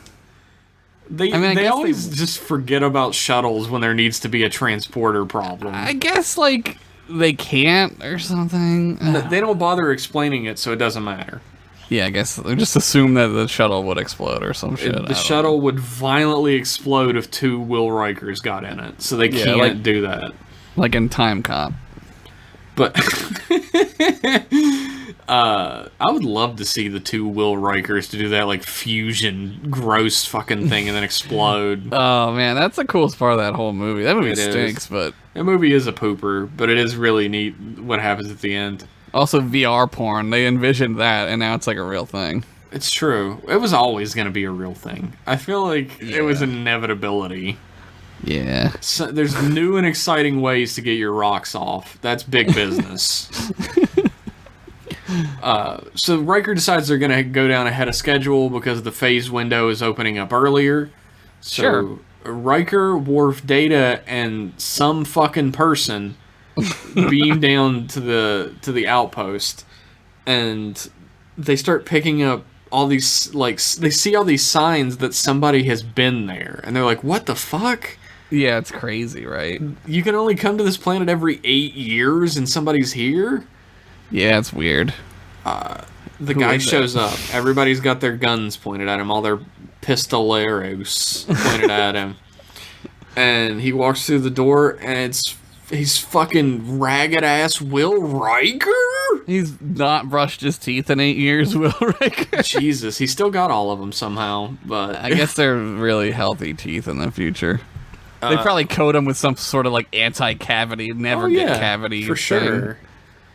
They guess always just forget about shuttles when there needs to be a transporter problem. I guess, like, they can't or something. They don't bother explaining it, so it doesn't matter. Yeah, I guess they just assume that the shuttle would explode or some shit. The shuttle would violently explode if 2 Will Rikers got in it, so they can't like- do that. Like in Time Cop. But I would love to see the 2 Will Rikers to do that like fusion gross fucking thing and then explode. Oh, man, that's the coolest part of that whole movie. That movie It is. stinks, but... That movie is a pooper, but it is really neat what happens at the end. Also, VR porn. They envisioned that, and now it's like a real thing. It's true. It was always going to be a real thing. I feel like it was an inevitability. Yeah. So there's new and exciting ways to get your rocks off. That's big business. So Riker decides they're going to go down ahead of schedule because the phase window is opening up earlier. So Sure. Riker, Worf, Data, and some fucking person beam down to the outpost, and they start picking up all these, like, they see all these signs that somebody has been there, and they're like, what the fuck? Yeah, it's crazy, right? You can only come to this planet every 8 years and somebody's here? Yeah, it's weird. The Who guy is that? shows up. Everybody's got their guns pointed at him, all their pistoleros pointed at him. And he walks through the door, and he's fucking ragged-ass Will Riker? He's not brushed his teeth in 8 years, Will Riker. Jesus, he still got all of them somehow, but... I guess they're really healthy teeth in the future. They probably coat him with some sort of, like, anti-cavity, never get cavity for thing. sure.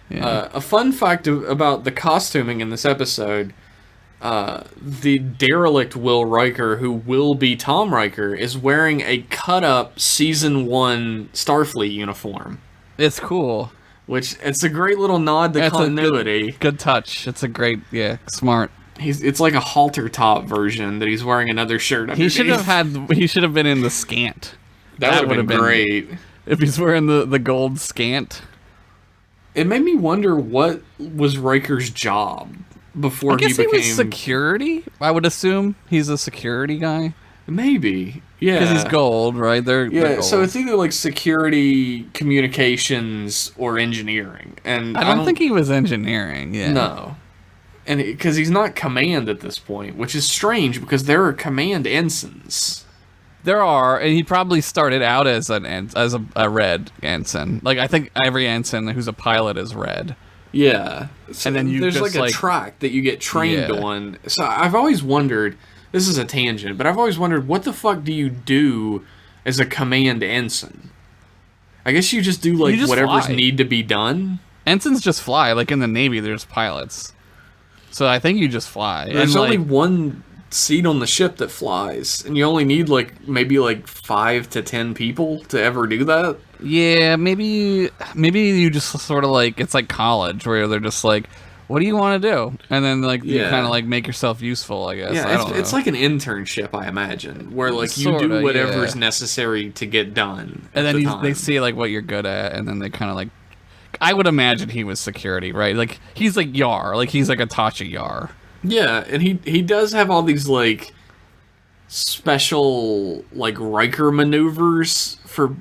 Yeah. A fun fact about the costuming in this episode, the derelict Will Riker, who will be Tom Riker, is wearing a cut-up Season 1 Starfleet uniform. It's cool. Which, it's a great little nod to continuity. Good touch. It's a great, smart. It's like a halter top version that he's wearing another shirt underneath. He should have been in the scant. That would have been great. If he's wearing the gold scant. It made me wonder what was Riker's job before I guess he became... he was security, I would assume. He's a security guy. Maybe, yeah. Because he's gold, right? They're gold. So it's either like security, communications, or engineering. And I don't think he was engineering, No. And because he's not command at this point, which is strange because there are command ensigns. There are, and he probably started out as a red ensign. Like, I think every ensign who's a pilot is red. Yeah. So and then there's just, like a track that you get trained on. So I've always wondered, this is a tangent, but I've always wondered, what the fuck do you do as a command ensign? I guess you just do like whatever's need to be done. Ensigns just fly. Like in the Navy, there's pilots. So I think you just fly. There's only one seat on the ship that flies, and you only need maybe 5 to 10 people to ever do that. Yeah, maybe you just sort of like, it's like college where they're just like, what do you want to do? And then you kind of make yourself useful, I guess. Yeah, it's like an internship, I imagine, where you do whatever's necessary to get done. And then they see what you're good at, and then they kind of I would imagine he was security, right? Like he's like Yar, he's like a Tasha Yar. Yeah, and he does have all these special Riker maneuvers for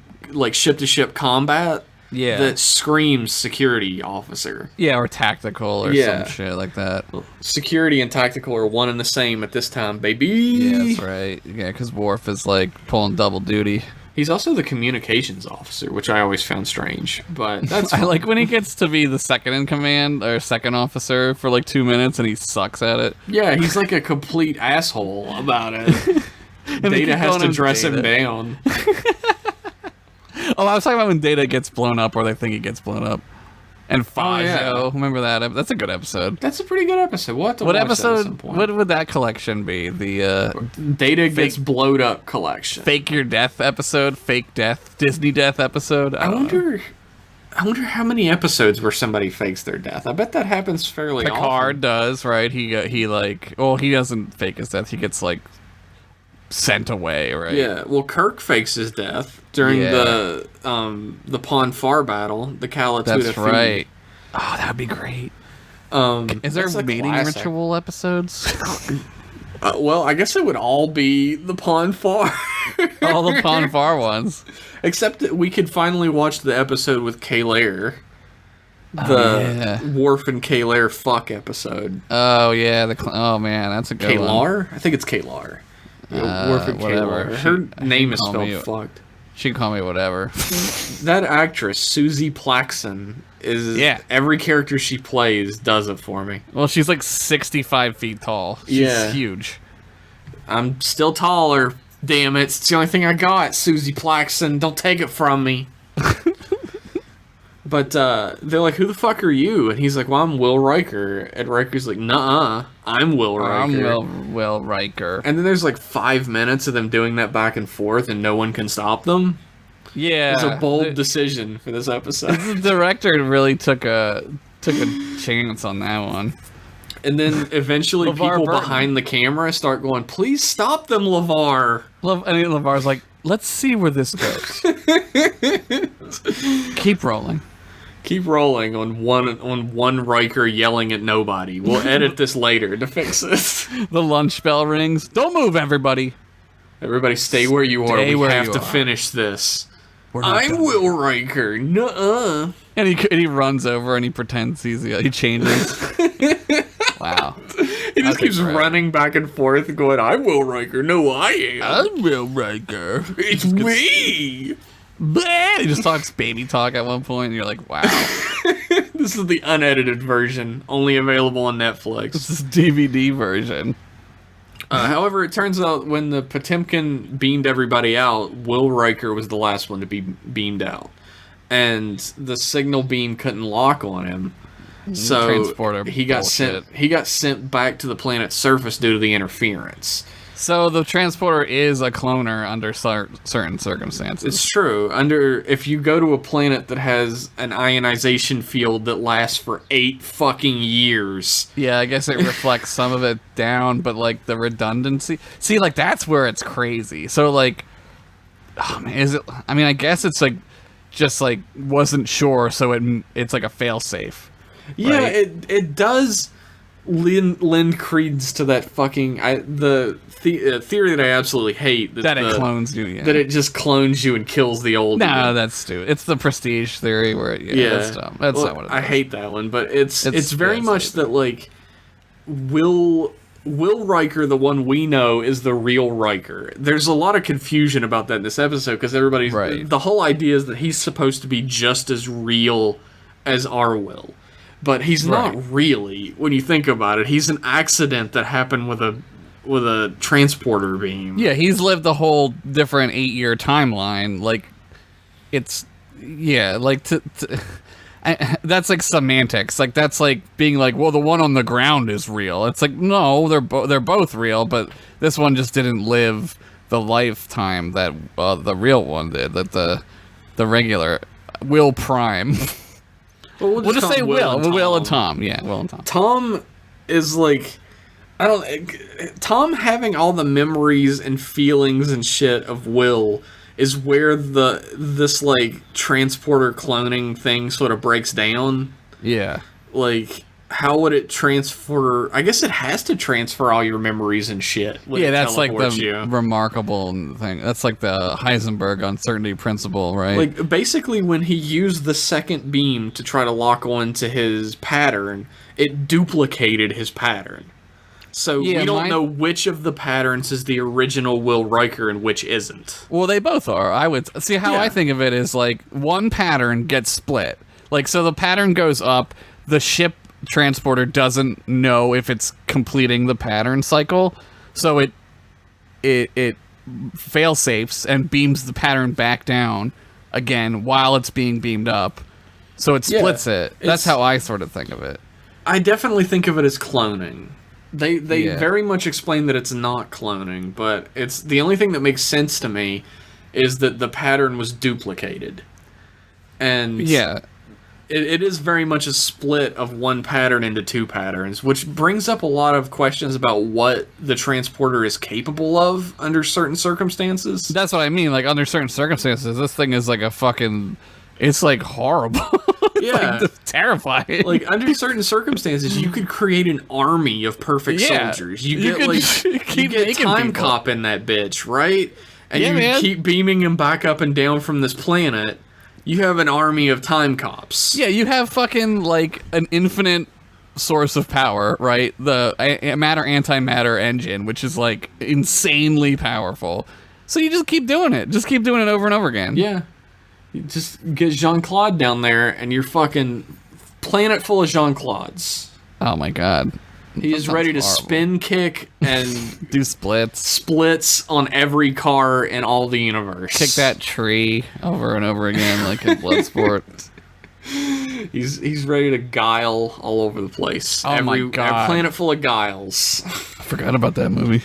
ship to ship combat. Yeah, that screams security officer. Yeah, or tactical or some shit like that. Security and tactical are one and the same at this time, baby. Yeah, that's right. Yeah, because Worf is pulling double duty. He's also the communications officer, which I always found strange, but that's I like when he gets to be the second in command or second officer for 2 minutes and he sucks at it. Yeah, he's a complete asshole about it. Data has to dress him down. Oh, I was talking about when Data gets blown up, or they think he gets blown up. And Fajo, remember that? That's a good episode. That's a pretty good episode. We'll have to watch that at some point. What would that collection be? The Data gets blowed up collection. Fake your death episode, fake death, Disney death episode. I wonder how many episodes where somebody fakes their death. I bet that happens fairly often. Picard does, right? He doesn't fake his death. He gets sent away, right? Yeah. Well, Kirk fakes his death during the Pon-farr battle, the Kala Tuda That's right. Oh, that'd be great. Is there mating ritual episodes? Well, I guess it would all be the Pon-farr. All the Pon-farr ones. Except that we could finally watch the episode with K'Ehleyr. Worf and K'Ehleyr fuck episode. Oh, yeah. Oh, man. That's a good one. K'Ehleyr? I think it's K'Ehleyr. Worf and K'Ehleyr. Her name is spelled fucked. She can call me whatever. That actress, Susie Plaxton, is... Yeah. Every character she plays does it for me. Well, she's 65 feet tall. She's huge. I'm still taller. Damn it. It's the only thing I got, Susie Plaxton. Don't take it from me. But they're like, who the fuck are you? And he's like, well, I'm Will Riker. And Riker's like, nuh-uh, I'm Will Riker. I'm Will Riker. And then there's 5 minutes of them doing that back and forth, and no one can stop them. Yeah. It's a bold decision for this episode. The director really took a chance on that one. And then eventually people behind the camera start going, please stop them, LeVar. And LeVar's like, let's see where this goes. Keep rolling. Keep rolling on one Riker yelling at nobody. We'll edit this later to fix this. The lunch bell rings. Don't move, everybody. Everybody stay where you are. We have to finish this. I'm Will Riker. Nuh-uh. And he runs over and he pretends he changes. Wow. He just That's keeps incredible. running back and forth, going, "I'm Will Riker. No, I am. I'm Will Riker. It's me." Bleh. He just talks baby talk at one point, and you're like, wow. This is the unedited version, only available on Netflix. This is DVD version. However, it turns out when the Potemkin beamed everybody out, Will Riker was the last one to be beamed out. And the signal beam couldn't lock on him. So Transporter he got bullshit. sent back to the planet's surface due to the interference. So the transporter is a cloner under certain circumstances. It's true. If you go to a planet that has an ionization field that lasts for 8 fucking years. Yeah, I guess it reflects some of it down, but like the redundancy. See, like that's where it's crazy. So like, oh man, is it? I mean, I guess it's like just like wasn't sure, so it's like a failsafe. Yeah, Right. it does lend credence to that fucking theory that I absolutely hate That it clones you. Yeah. that it just clones you and kills the old. No, you. that's stupid. It's the prestige theory where that's dumb. That's Well, not what it is. I hate that one, but it's very yeah, much that like Will Riker, the one we know, is the real Riker. There's a lot of confusion about that in this episode because everybody's Right. the whole idea is that he's supposed to be just as real as our Will. But he's not Right. really, when you think about it. He's an accident that happened with a transporter beam. Yeah, he's lived a whole different 8-year timeline. Like, it's like that's like semantics. Like that's like being like, well, the one on the ground is real. It's like no, they're both real, but this one just didn't live the lifetime that the real one did. That the regular Will Prime. Well, We'll just call say him Will. and Will and Tom. Yeah, Will and Tom. Tom is like, Tom having all the memories and feelings and shit of Will is where this like transporter cloning thing sort of breaks down. Yeah. Like, how would it transfer? I guess it has to transfer all your memories and shit. when Yeah, it that's like the teleports you. remarkable thing. That's like the Heisenberg uncertainty principle, right? Like, basically, when he used the second beam to try to lock on to his pattern, it duplicated his pattern. So Yeah, we don't mine- know which of the patterns is the original Will Riker and which isn't. Well, they both are. I would see how Yeah. I think of it is like one pattern gets split. Like, so the pattern goes up, the ship transporter doesn't know if it's completing the pattern cycle, so it fail safes and beams the pattern back down again while it's being beamed up. So it splits it. That's it's- how I sort of think of it. I definitely think of it as cloning. They Yeah. very much explain that it's not cloning, but it's the only thing that makes sense to me is that the pattern was duplicated. And Yeah. it is very much a split of one pattern into two patterns, which brings up a lot of questions about what the transporter is capable of under certain circumstances. That's what I mean. Like, under certain circumstances, this thing is like a fucking... It's like horrible. It's Yeah. like just terrifying. Like, under certain circumstances, you could create an army of perfect Yeah. soldiers. You You get could like you keep get making time people. cop in that bitch, right? And Yeah, you man. keep beaming them back up and down from this planet. You have an army of time cops. Yeah, you have fucking like an infinite source of power, right? The matter-antimatter engine, which is like insanely powerful. So you just keep doing it. Just keep doing it over and over again. Yeah. You just get Jean-Claude down there, and you're fucking planet full of Jean-Claudes. Oh my god. He is sounds ready to horrible. spin kick and Do splits. splits on every car in all the universe. Kick that tree over and over again like in Bloodsport. He's ready to guile all over the place. Oh my God. A planet full of guiles. I forgot about that movie.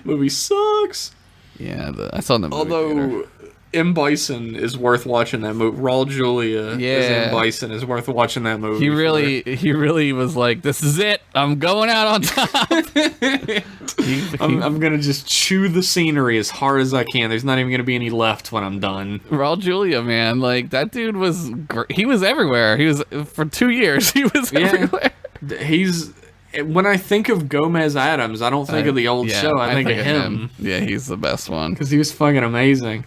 Movie sucks. Yeah, I saw it in the movie theater. Although M. Bison is worth watching that movie. Raul Julia as Yeah. M. Bison is worth watching that movie. He for. really was like, this is it. I'm going out on top. I'm gonna just chew the scenery as hard as I can. There's not even gonna be any left when I'm done. Raul Julia, man, like that dude was he was everywhere. He was for 2 years. He was everywhere. He's when I think of Gomez Adams, I don't think of the old Yeah, show. I think of him Yeah, he's the best one. because he was fucking amazing.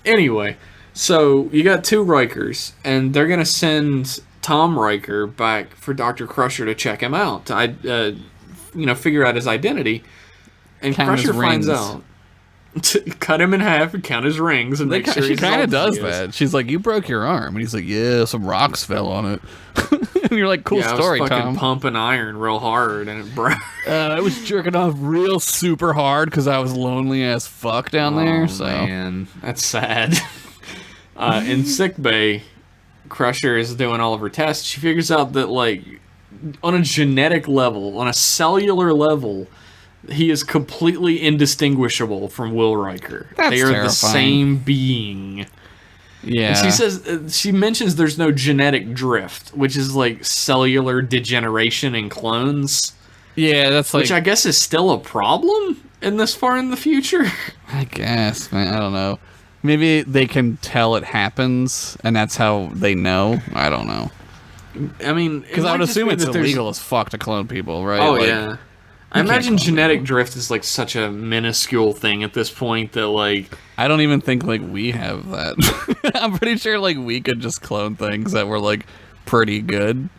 Anyway, so you got two Rikers, and they're gonna send Tom Riker back for Dr. Crusher to check him out, to figure out his identity. And Count Crusher his finds rings. out. To cut him in half and count his rings and make sure She he's kind of healthy. does that. She's like, "You broke your arm," and he's like, "Yeah, some rocks fell on it." And you're like, "Cool story, I was fucking Tom." pumping iron real hard and it broke. I was jerking off real super hard because I was lonely as fuck down there. So Man, that's sad. In sickbay, Crusher is doing all of her tests. She figures out that, like, on a genetic level, on a cellular level, he is completely indistinguishable from Will Riker. That's they are terrifying. the same being. yeah, And she says she mentions there's no genetic drift, which is like cellular degeneration in clones, yeah, that's like which I guess is still a problem in this far in the future. I guess, man. I don't know. Maybe they can tell it happens, and that's how they know. I don't know. I mean, Because I would assume it's illegal as fuck to clone people, right? Oh Like, yeah. I can't imagine clone genetic drift is like such a minuscule thing at this point that like I don't even think like we have that. I'm pretty sure like we could just clone things that were like pretty good,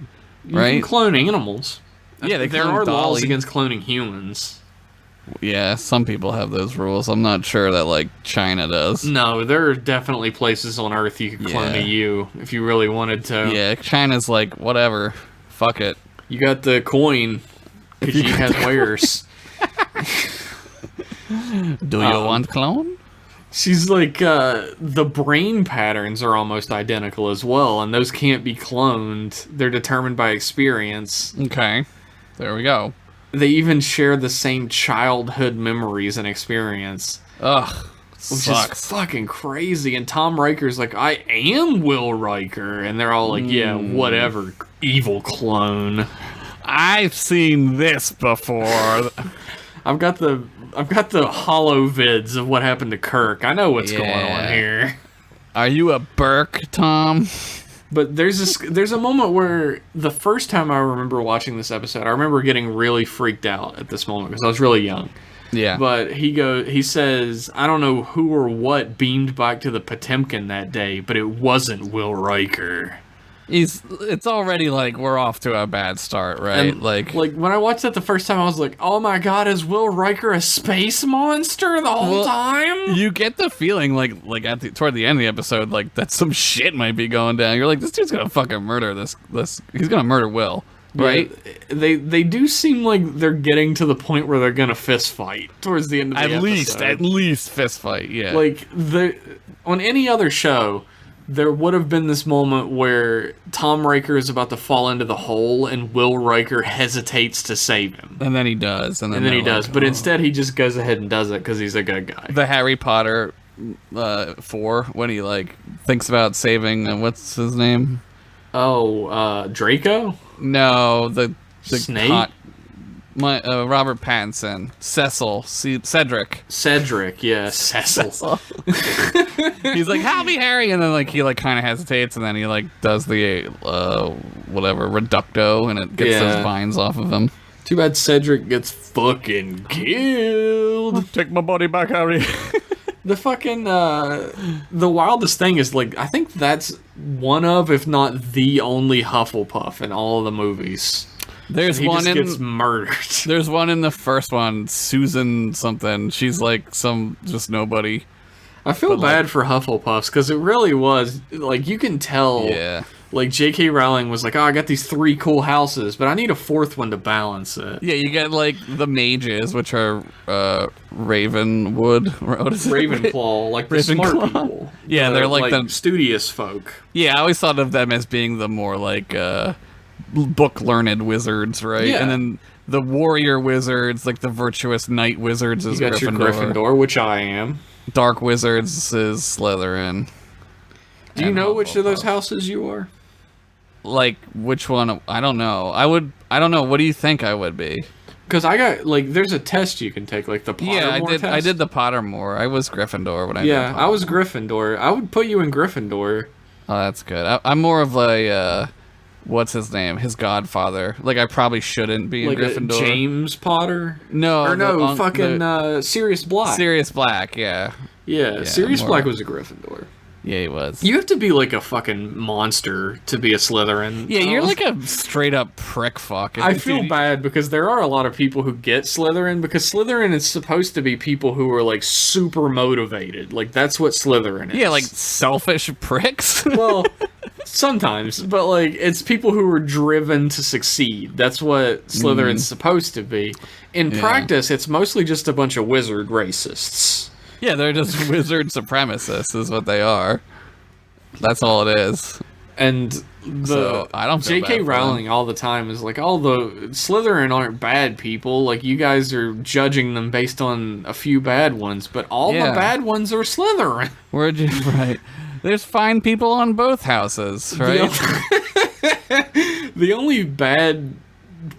you right? can clone animals. Yeah, they there clone are laws Dolly. against cloning humans. Yeah, some people have those rules. I'm not sure that like China does. No, there are definitely places on Earth you could clone Yeah. a you if you really wanted to. Yeah, China's like whatever. Fuck it. You got the coin because she has wares. Do you want clone? She's like, the brain patterns are almost identical as well, and those can't be cloned. They're determined by experience. Okay, there we go. They even share the same childhood memories and experience, Ugh, which sucks. is fucking crazy. And Tom Riker's like, I am Will Riker, and they're all like, yeah, whatever, evil clone. I've seen this before. I've got the hollow vids of what happened to Kirk. I know what's going on Yeah. here. Are you a Burke, Tom? But there's a moment where the first time I remember watching this episode, I remember getting really freaked out at this moment because I was really young. Yeah. But he says, I don't know who or what beamed back to the Potemkin that day, but it wasn't Will Riker. It's already like we're off to a bad start, right? And, like when I watched that the first time, I was like, oh my god, is Will Riker a space monster the whole time? You get the feeling like toward the end of the episode, like that some shit might be going down. You're like, this dude's gonna fucking murder this. He's gonna murder Will, right? Yeah, they do seem like they're getting to the point where they're gonna fist fight towards the end of the episode. At least fist fight, yeah. Like on any other show, there would have been this moment where Tom Riker is about to fall into the hole and Will Riker hesitates to save him. and then he does, and then And then he they're does, like, but oh. instead he just goes ahead and does it because he's a good guy. The Harry Potter 4 when he like thinks about saving what's his name? Draco? No, the Snape? Robert Pattinson, Cedric. Cedric, yeah, Cecil. He's like, "Help me, Harry!" And then like he like kind of hesitates, and then he like does the whatever reducto, and it gets Yeah. those vines off of him. Too bad Cedric gets fucking killed. Take my body back, Harry. The fucking, the wildest thing is, like, I think that's one of, if not the only Hufflepuff in all of the movies. There's He one just in gets murdered. there's one in the first one, Susan something. She's like some just nobody. I feel bad for Hufflepuffs, because it really was, like, you can tell, Yeah. like, J.K. Rowling was like, oh, I got these 3 cool houses, but I need a 4th one to balance it. Yeah, you get like the mages, which are Ravenwood. What is it? Ravenclaw, like the smart Ravenclaw? people. Yeah, they're like the- studious folk. Yeah, I always thought of them as being the more like book learned wizards, right? Yeah. And then the warrior wizards, like the virtuous knight wizards, is You got your Gryffindor. Gryffindor, which I am. Dark wizards is Slytherin. Do you And know which of those Hufflepuff. houses you are? Like which one? I don't know. I don't know. What do you think I would be? Because I got, like, there's a test you can take, like the Pottermore Yeah, I did. test. I did the Pottermore. I was Gryffindor when I did. Yeah, I was Pottermore. Gryffindor. I would put you in Gryffindor. Oh, that's good. I'm more of a what's his name? His godfather. Like I probably shouldn't be in Like Gryffindor. James Potter? No, Or no, the Sirius Black. Sirius Black. Yeah. yeah, Sirius more- Black was a Gryffindor. Yeah, he was. You have to be like a fucking monster to be a Slytherin. Yeah, you're like a straight up prick fuck. I feel bad because there are a lot of people who get Slytherin because Slytherin is supposed to be people who are like super motivated. Like that's what Slytherin is. Yeah, like selfish pricks. Well, sometimes, but like it's people who are driven to succeed. That's what Slytherin's supposed to be. In practice, it's mostly just a bunch of wizard racists. Yeah, they're just wizard supremacists is what they are. That's all it is. And I don't feel J.K. bad for Rowling them. all the time is like, all the Slytherin aren't bad people. Like, you guys are judging them based on a few bad ones, but all the bad ones are Slytherin. Right. There's fine people on both houses, right? The only bad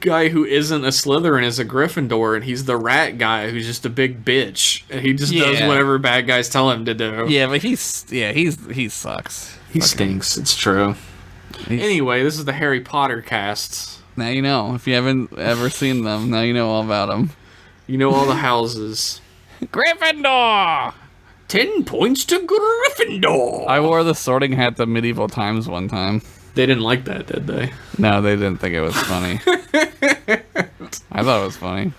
guy who isn't a Slytherin is a Gryffindor, and he's the rat guy who's just a big bitch, and he just does whatever bad guys tell him to do. Yeah, but he sucks. He stinks. It's true. Anyway, this is the Harry Potter cast. Now you know. If you haven't ever seen them, now you know all about them. You know all the houses. Gryffindor! 10 points to Gryffindor! I wore the Sorting Hat the medieval times one time. They didn't like that, did they? No, they didn't think it was funny. I thought it was funny.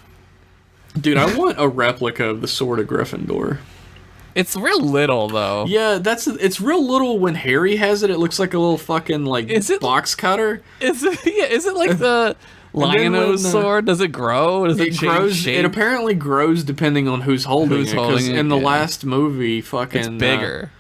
Dude, I want a replica of the Sword of Gryffindor. It's real little, though. Yeah, it's real little. When Harry has it, it looks like a little fucking, like, box cutter. Is it like the Lionel's sword? Does it grow? Does it change shape? It apparently grows depending on who's holding it. Because in the yeah. last movie, fucking... It's bigger.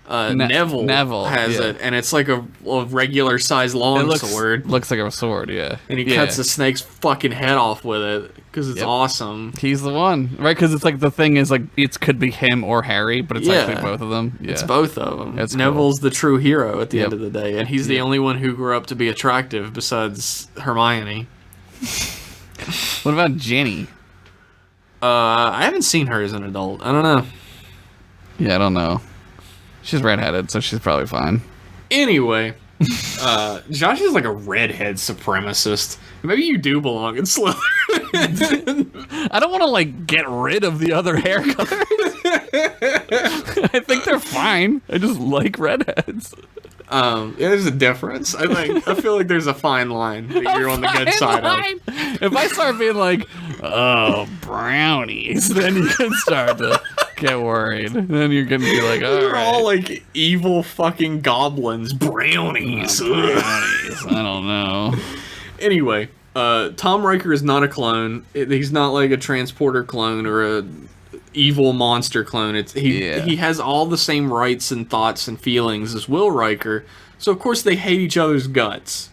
Neville has it, and it's like a regular size long sword. Looks like a sword, yeah. And he cuts the snake's fucking head off with it because it's awesome. He's the one, right? Because it's like the thing is like it could be him or Harry, but it's actually both of them. Yeah. It's both of them. That's Neville's the true hero at the end of the day, and he's the only one who grew up to be attractive besides Hermione. What about Ginny? I haven't seen her as an adult. I don't know. Yeah, I don't know. She's redheaded, so she's probably fine. Anyway, Josh is like a redhead supremacist. Maybe you do belong in Slytherin. I don't want to like get rid of the other hair colors. I think they're fine. I just like redheads. There's a difference. I feel like there's a fine line that you're on the good side of. If I start being like, oh, brownies, then you can start to get worried. Then you're gonna be like, We're all like evil fucking goblins. Brownies. Brownies. I don't know. Anyway, Tom Riker is not a clone. He's not like a transporter clone or a evil monster clone. He has all the same rights and thoughts and feelings as Will Riker. So of course they hate each other's guts.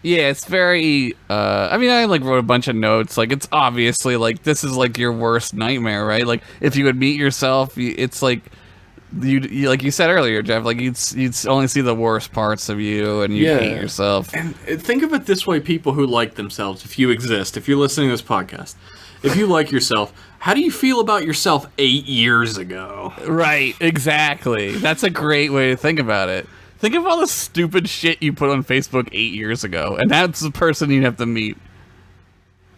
Yeah, it's very. I mean, I like wrote a bunch of notes. Like, it's obviously like this is like your worst nightmare, right? Like, if you would meet yourself, it's like you like you said earlier, Jeff. Like you'd only see the worst parts of you, and you hate yourself. And think of it this way: people who like themselves, if you exist, if you're listening to this podcast, if you like yourself, how do you feel about yourself 8 years ago? Right, exactly. That's a great way to think about it. Think of all the stupid shit you put on Facebook 8 years ago, and that's the person you'd have to meet.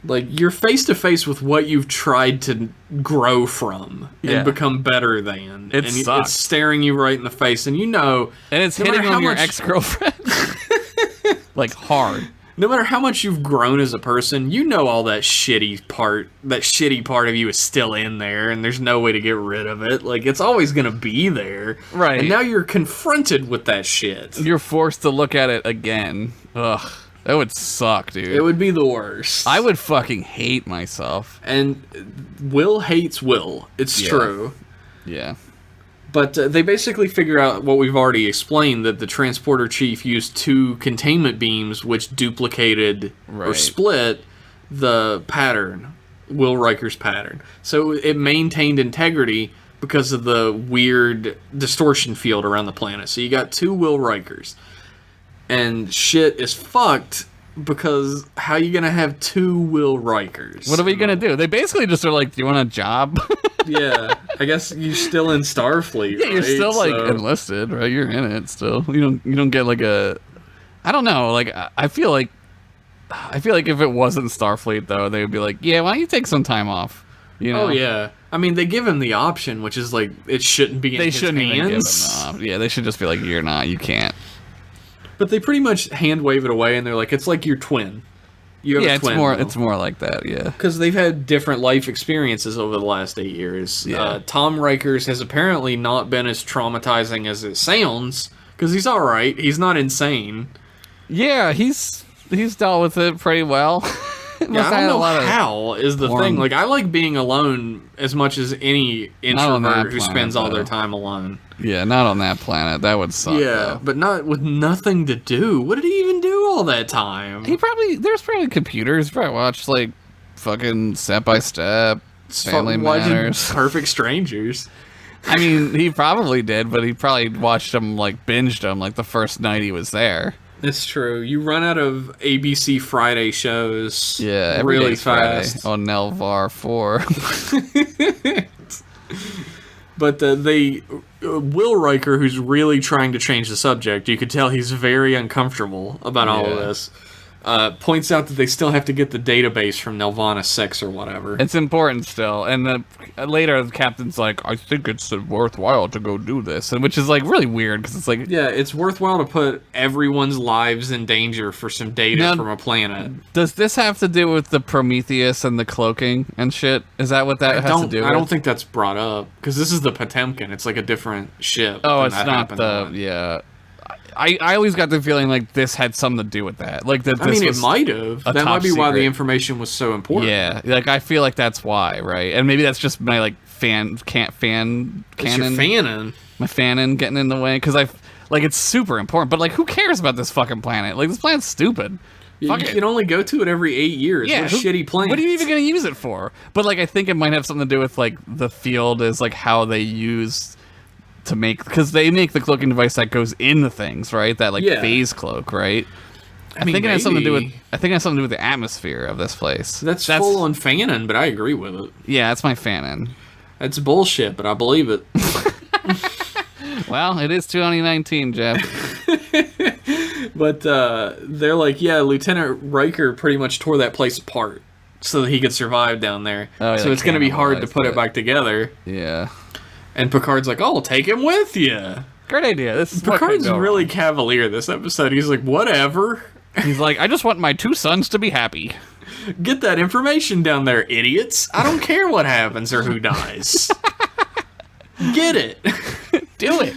Like, you're face to face with what you've tried to grow from and become better than. It sucks. It's staring you right in the face, and you know... And it's hitting on your ex-girlfriend. Like, hard. No matter how much you've grown as a person, you know all that shitty part of you is still in there, and there's no way to get rid of it. Like, it's always gonna be there. Right. And now you're confronted with that shit. You're forced to look at it again. Ugh. That would suck, dude. It would be the worst. I would fucking hate myself. And Will hates Will. It's true. Yeah. But they basically figure out what we've already explained, that the transporter chief used 2 containment beams which duplicated or split the pattern, Will Riker's pattern. So it maintained integrity because of the weird distortion field around the planet. So you got 2 Will Rikers. And shit is fucked because how are you going to have 2 Will Rikers? What are we going to do? They basically just are like, do you want a job? Yeah, I guess you're still in Starfleet. Yeah, you're still like enlisted, right? You're in it still. You don't get like a. I don't know. Like I feel like if it wasn't Starfleet though, they would be like, yeah, why don't you take some time off? You know? Oh yeah. I mean, they give him the option, which is like it shouldn't be in his shouldn't even give him hands. the Yeah, they should just be like, you can't. But they pretty much hand wave it away, and they're like, it's like your twin. You have a twin. It's more like that, yeah. Because they've had different life experiences over the last 8 years. Yeah. Tom Riker's has apparently not been as traumatizing as it sounds, because he's all right. He's not insane. Yeah, he's dealt with it pretty well. Yeah, I don't know how is the thing. Like, I like being alone as much as any introvert who spends all their time alone. Yeah, not on that planet. That would suck. Yeah, though. but not with nothing to do. What did he even do all that time? There's probably computers. He probably watched, like, fucking Step by Step, Family Matters. Perfect Strangers. I mean, he probably did, but he probably watched them, like, binged them, like, the first night he was there. It's true. You run out of ABC Friday shows Really fast. On Nelvar 4. But Will Riker, who's really trying to change the subject, you could tell he's very uncomfortable about all of this, points out that they still have to get the database from Nelvana 6 or whatever. It's important still. And later the captain's like, I think it's worthwhile to go do this. And which is like really weird because it's like... Yeah, it's worthwhile to put everyone's lives in danger for some data from a planet. Does this have to do with the Prometheus and the cloaking and shit? Is that what that has to do with? I don't think that's brought up because this is the Potemkin. It's like a different ship. Oh, it's not the... Yeah. I always got the feeling like this had something to do with that. Like that. I mean, it might have. That might be why the information was so important. Yeah, like I feel like that's why, right? And maybe that's just my like fan canon. It's your fanon. My fanon getting in the way because it's super important. But like, who cares about this fucking planet? Like, this planet's stupid. You can only go to it every 8 years. Yeah, what a shitty planet. What are you even gonna use it for? But like, I think it might have something to do with like the field is like how they use. To make, because they make the cloaking device that goes in the things, right? That like phase cloak, right? I think it has something to do with. I think it has something to do with the atmosphere of this place. That's full on fanon, but I agree with it. Yeah, that's my fanon. That's bullshit, but I believe it. Well, it is 2019, Jeff. But they're like, yeah, Lieutenant Riker pretty much tore that place apart so that he could survive down there. So it's going to be hard to put it back together. Yeah. And Picard's like, oh, take him with you. Great idea. This is Picard's really cavalier this episode. He's like, whatever. He's like, I just want my 2 sons to be happy. Get that information down there, idiots. I don't care what happens or who dies. Get it. Do it.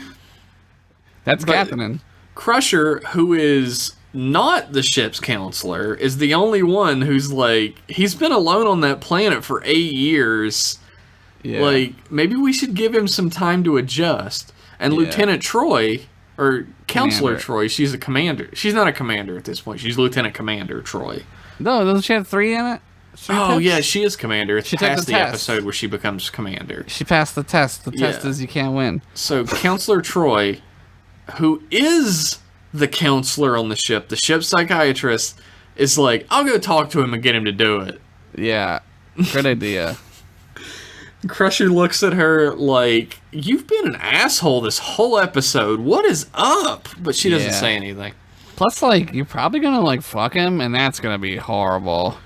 That's happening. Crusher, who is not the ship's counselor, is the only one who's like, he's been alone on that planet for 8 years. Yeah. Like, maybe we should give him some time to adjust. And Lieutenant Troy, or Counselor Troy, she's a commander. She's not a commander at this point. She's Lieutenant Commander Troy. No, doesn't she have 3 in it? Yeah, she is commander. It's past the episode where she becomes commander. She passed the test. The test is you can't win. So, Counselor Troy, who is the counselor on the ship's psychiatrist, is like, I'll go talk to him and get him to do it. Yeah, good idea. Crusher looks at her like, you've been an asshole this whole episode. What is up? But she doesn't say anything. Plus, like, you're probably gonna, like, fuck him, and that's gonna be horrible.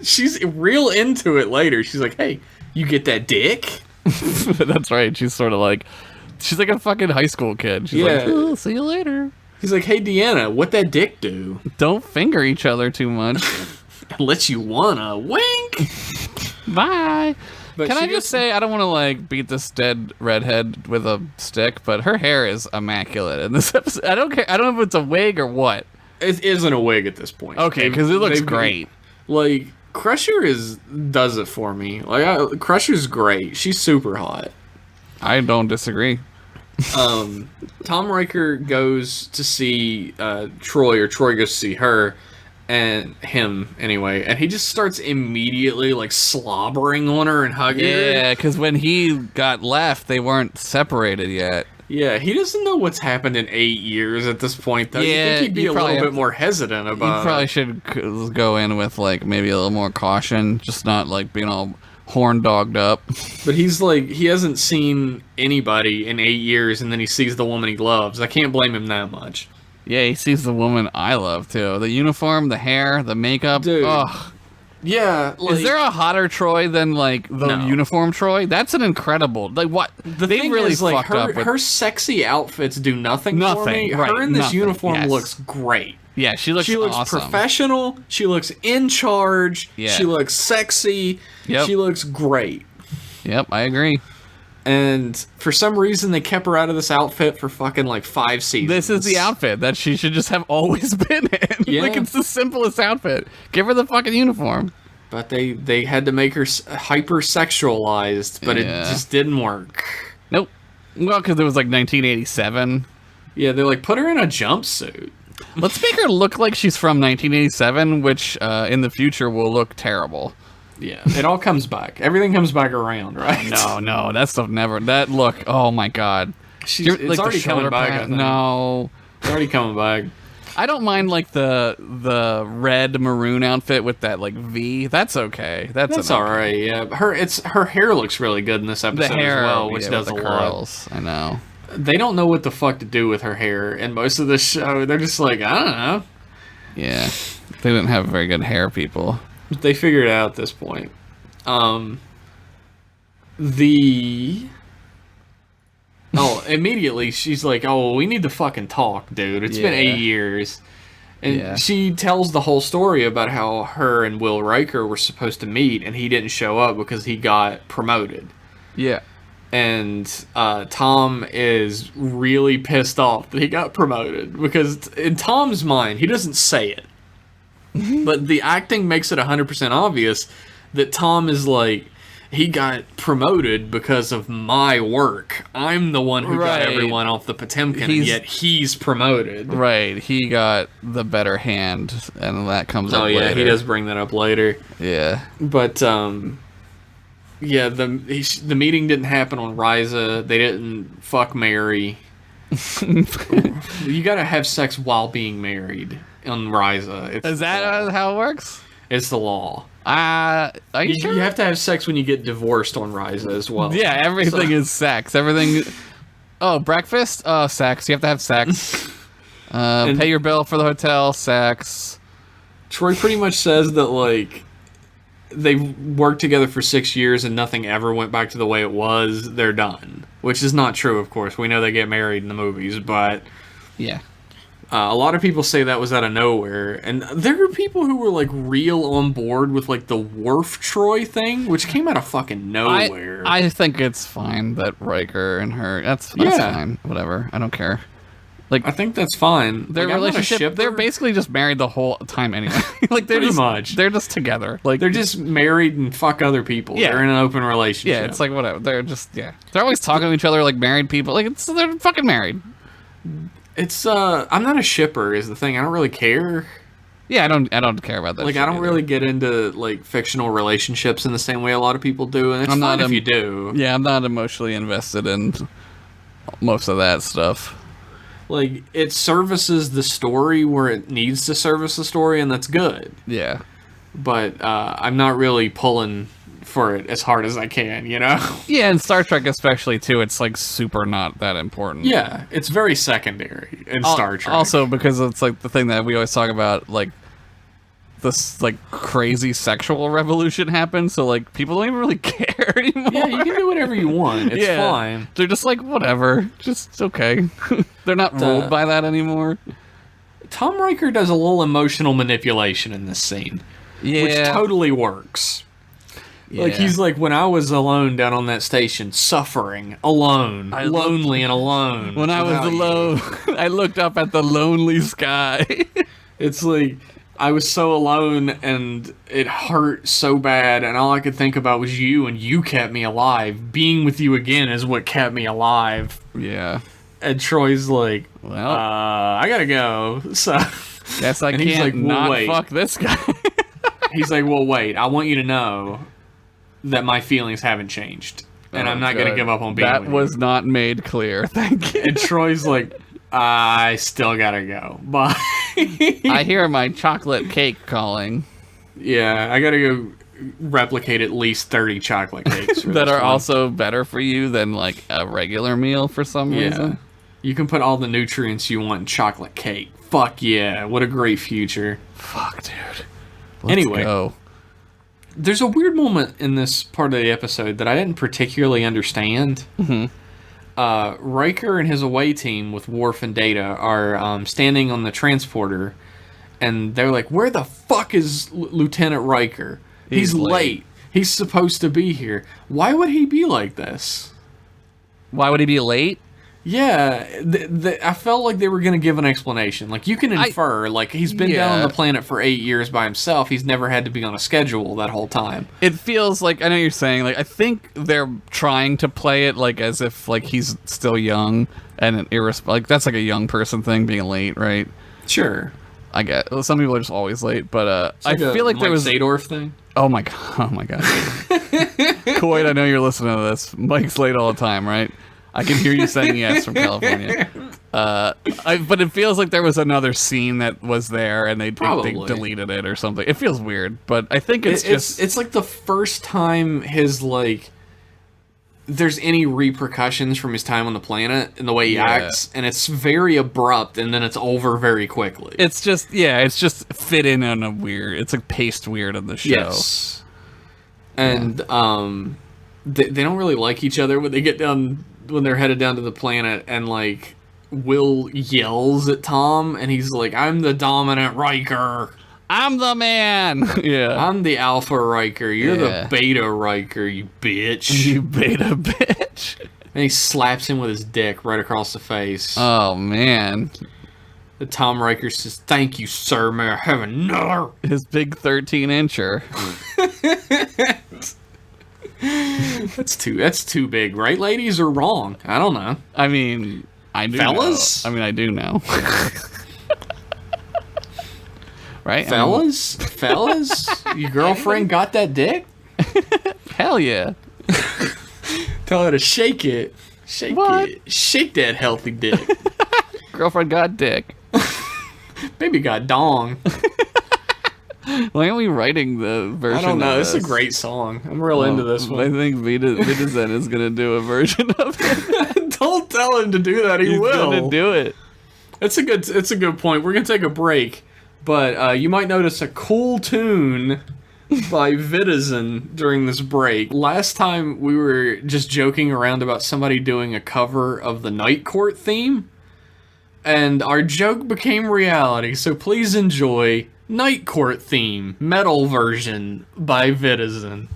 She's real into it later. She's like, hey, you get that dick? That's right. She's sort of like, she's like a fucking high school kid. She's like, oh, see you later. He's like, hey, Deanna, what that dick do? Don't finger each other too much. Unless you wanna. Wink! Bye! But can I just say, I don't want to, like, beat this dead redhead with a stick, but her hair is immaculate in this episode. I don't care. I don't know if it's a wig or what. It isn't a wig at this point. Okay, because it looks great. Like, Crusher does it for me. Like, Crusher's great. She's super hot. I don't disagree. Tom Riker goes to see Troy, or Troy goes to see her. And him, anyway. And he just starts immediately, like, slobbering on her and hugging her. Yeah, because when he got left, they weren't separated yet. Yeah, he doesn't know what's happened in 8 years at this point, though. Yeah, you think he'd be a little bit more hesitant about it. You probably should go in with, like, maybe a little more caution. Just not, like, being all horn-dogged up. But he's, like, he hasn't seen anybody in 8 years, and then he sees the woman he loves. I can't blame him that much. Yeah, he sees the woman I love, too. The uniform, the hair, the makeup. Dude, Yeah, like, Is there a hotter Troy than like the No. uniform Troy? That's an incredible. Like what? the They thing really is, like, fucked up. With, her sexy outfits do nothing for Nothing, me. right, Her in this nothing, uniform yes. looks great. yeah, she looks awesome. professional. She looks in charge. Yeah. She looks sexy. Yep. She looks great. Yep, I agree. And for some reason, they kept her out of this outfit for fucking like 5 seasons. This is the outfit that she should just have always been in. Yeah. Like, it's the simplest outfit. Give her the fucking uniform. But they had to make her hypersexualized, but Yeah. it just didn't work. Nope. Well, because it was like 1987. Yeah, they like put her in a jumpsuit. Let's make her look like she's from 1987, which in the future will look terrible. Yeah, it all comes back. Everything comes back around, right? No, that stuff never. That look, oh my god. It's already coming back. I think. No. It's already coming back. I don't mind like the red maroon outfit with that like V. That's okay. That's all right. Yeah, her hair looks really good in this The episode hair, as well, which yeah, does with a the lot. curls. I know. They don't know what the fuck to do with her hair in most of the show. They're just like, I don't know. Yeah, they didn't have very good hair people. They figured it out at this point. Immediately she's like, oh, we need to fucking talk, dude. It's been Yeah. 8 years. And Yeah. she tells the whole story about how her and Will Riker were supposed to meet, and he didn't show up because he got promoted. Yeah. And Tom is really pissed off that he got promoted because in Tom's mind, he doesn't say it. But the acting makes it 100% obvious that Tom is like, he got promoted because of my work. I'm the one who got Right. everyone off the Potemkin, and yet he's promoted. Right, he got the better hand, and that comes up Oh, yeah, later. he does bring that up later. Yeah. But, yeah, the meeting didn't happen on Ryza. They didn't fuck Mary. You gotta have sex while being married on Ryza. Is that how it works? It's the law. Are you sure? You have to have sex when you get divorced on Ryza as well. Yeah, everything is sex. Everything. Oh, breakfast? Sex. You have to have sex. Pay your bill for the hotel. Sex. Troy pretty much says that, like, they worked together for 6 years and nothing ever went back to the way it was. They're done. Which is not true, of course. We know they get married in the movies, but Yeah. a lot of people say that was out of nowhere. And there are people who were, like, real on board with, like, the Worf Troy thing, which came out of fucking nowhere. I think it's fine that Riker and her. That's Yeah. fine. Whatever. I don't care. Like, I think that's fine. their Like, I'm not a relationship, shipper. they're basically just married the whole time anyway. Like, they're Pretty just, much. They're just together. Like, They're just married and fuck other people. Yeah. They're in an open relationship. yeah, it's like whatever. They're just, yeah. They're always talking to each other like married people. Like, they're fucking married. It's I'm not a shipper is the thing. I don't really care. Yeah, I don't care about that. Like, shit I don't either. really get into, like, fictional relationships in the same way a lot of people do, and it's I'm fine not if you do. Yeah, I'm not emotionally invested in most of that stuff. Like, it services the story where it needs to service the story, and that's good. Yeah. But I'm not really pulling for it as hard as I can, you know? Yeah, and Star Trek especially too, it's like super not that important. Yeah, it's very secondary in Star Trek. Also because it's like the thing that we always talk about, like this like crazy sexual revolution happened, so like people don't even really care anymore. yeah, you can do whatever you want. It's Yeah. fine. They're just like whatever, just okay. They're not ruled by that anymore. Tom Riker does a little emotional manipulation in this scene, Yeah, which totally works. Like, Yeah. he's like, when I was alone down on that station, suffering, alone, lonely and alone. When I was without you. alone, I looked up at the lonely sky. It's like, I was so alone and it hurt so bad, and all I could think about was you, and you kept me alive. Being with you again is what kept me alive. Yeah. And Troy's like, Well, I gotta go. So guess I and can't he's like, well, not wait. fuck this guy. He's like, well, wait, I want you to know that my feelings haven't changed. And I'm not going to Good. give up on being That with was you. not made clear. Thank you. And Troy's like, I still got to go. Bye. I hear my chocolate cake calling Yeah, I got to go replicate at least 30 chocolate cakes. For that this are one. also better for you than like a regular meal for some Yeah. reason. You can put all the nutrients you want in chocolate cake. Fuck yeah. What a great future. Fuck, dude. Let's Anyway. go. There's a weird moment in this part of the episode that I didn't particularly understand. Riker and his away team with Worf and Data are standing on the transporter, and they're like, "Where the fuck is Lieutenant Riker? He's late. He's supposed to be here. Why would he be like this?" Why would he be late? Yeah, I felt like they were going to give an explanation. Like, you can infer, like, he's been down on the planet for 8 years by himself. He's never had to be on a schedule that whole time. It feels like, I know you're saying, like, I think they're trying to play it, like, as if, like, he's still young and like, that's like a young person thing, being late, right? Sure. I get. Well, some people are just always late, but I feel like Mike there was Zadorf thing. Oh my god! Coyd, I know you're listening to this. Mike's late all the time, right? I can hear you saying yes from California. But it feels like there was another scene that was there, and they deleted it or something. It feels weird, but I think it's like the first time his, like, there's any repercussions from his time on the planet and the way he acts, and it's very abrupt, and then it's over very quickly. It's just fit in on a weird. It's like paced weird on the show. Yes, and they don't really like each other when they get down. When they're headed down to the planet, and, like, Will yells at Tom, and he's like, "I'm the dominant Riker. I'm the man." Yeah. I'm the alpha Riker. You're the beta Riker, you bitch. You beta bitch. And he slaps him with his dick right across the face. Oh, man. The Tom Riker says, "Thank you, sir. May I have another?" His big 13-incher. That's too big, right, ladies, or wrong? I don't know. I mean, I do Fellas? know. I mean, I do know. Right? Fellas? Fellas? Your girlfriend got that dick? Hell yeah. Tell her to shake it. Shake it. Shake that healthy dick. Girlfriend got dick. Baby got dong. Why aren't we writing the version? I don't know. It's a great song. I'm real into this one. I think Vita Zen is going to do a version of it. Don't tell him to do that. He will. He's going to do it. It's a good point. We're going to take a break, but you might notice a cool tune by Vitizen during this break. Last time we were just joking around about somebody doing a cover of the Night Court theme, and our joke became reality, so please enjoy Night Court theme, metal version by Vitizen.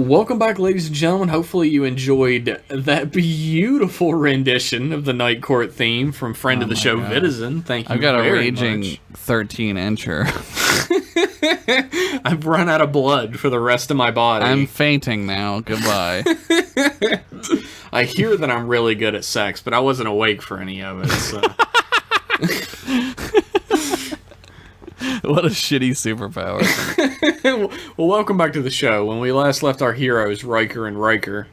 Welcome back, ladies and gentlemen. Hopefully you enjoyed that beautiful rendition of the Night Court theme from friend of the show, Vitizen. Thank you I've got very a raging much. 13-incher. I've run out of blood for the rest of my body. I'm fainting now. Goodbye. I hear that I'm really good at sex, but I wasn't awake for any of it, so... What a shitty superpower. Well, welcome back to the show. When we last left our heroes, Riker and Riker,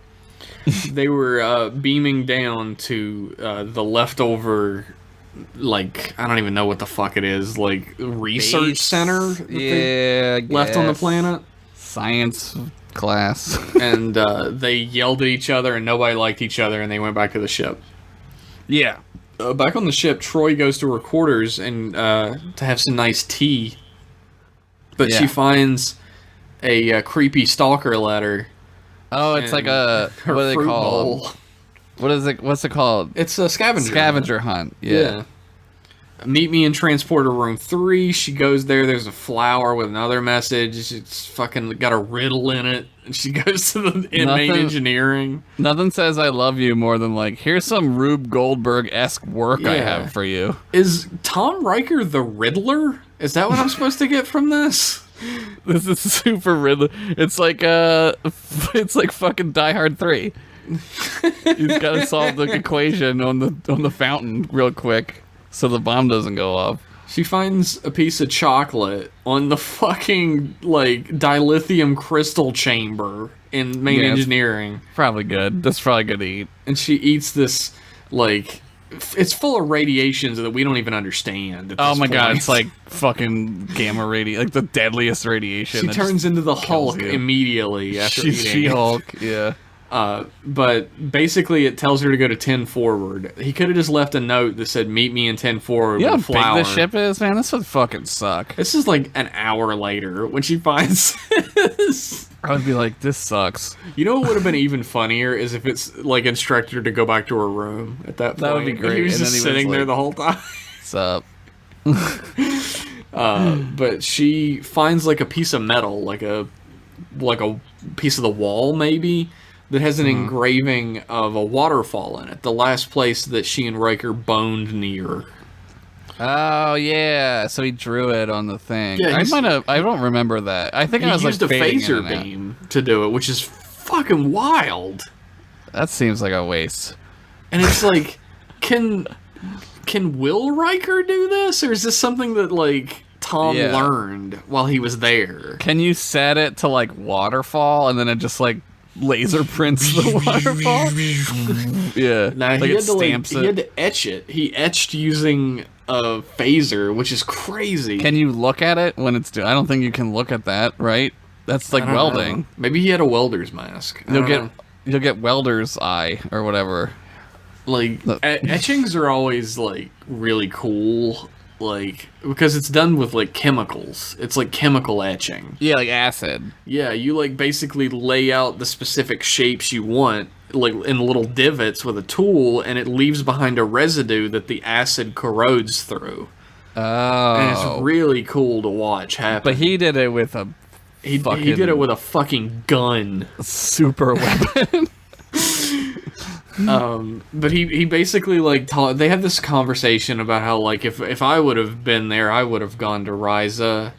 they were beaming down to the leftover, like, I don't even know what the fuck it is, like, research center that left on the planet. Science class. And they yelled at each other, and nobody liked each other, and they went back to the ship. Yeah. Back on the ship, Troy goes to her quarters and to have some nice tea, but she finds a creepy stalker letter. Oh, it's like a what are they called? What is it? What's it called? It's a scavenger. Scavenger hunt. Yeah. Meet me in transporter room 3. She goes there. There's a flower with another message. It's fucking got a riddle in it. And she goes to the main engineering. Nothing says I love you more than like, here's some Rube Goldberg-esque work I have for you. Is Tom Riker the Riddler? Is that what I'm supposed to get from this? This is super Riddler. It's like fucking Die Hard 3. He's got to solve the equation on the fountain real quick so the bomb doesn't go off. She finds a piece of chocolate on the fucking, like, dilithium crystal chamber in main engineering. Probably good. That's probably good to eat. And she eats this, like, it's full of radiations that we don't even understand at this point. God, it's like fucking gamma radiation, like the deadliest radiation. She turns into the Hulk immediately after eating. She-Hulk, yeah. But basically it tells her to go to 10 forward. He could have just left a note that said, meet me in 10 forward with a flower. How big the ship is, man? This would fucking suck. This is like an hour later when she finds this. I would be like, this sucks. You know what would have been even funnier is if it's like instructed her to go back to her room at that point. That would be great. He was just sitting there the whole time. What's up? But she finds like a piece of metal, like a piece of the wall maybe, that has an engraving of a waterfall in it. The last place that she and Riker boned near. Oh yeah, so he drew it on the thing. Yeah, I don't remember that. I think I was used like a phaser beam to do it, which is fucking wild. That seems like a waste. And it's like, can Will Riker do this, or is this something that like Tom learned while he was there? Can you set it to like waterfall and then it just like laser prints the waterfall? Yeah. Now, like it stamps it. He had to etch it. He etched using a phaser, which is crazy. Can you look at it when it's doing? I don't think you can look at that, right? That's like welding. Know. Maybe he had a welder's mask. You'll get welder's eye or whatever. Like etchings are always like really cool, like because it's done with like chemicals. It's like chemical etching. Yeah, like acid. Yeah, you like basically lay out the specific shapes you want, like in little divots with a tool, and it leaves behind a residue that the acid corrodes through. Oh, and it's really cool to watch happen. But he did it with a he did it with a fucking gun, super weapon. But he basically like they have this conversation about how like if I would have been there, I would have gone to Ryza.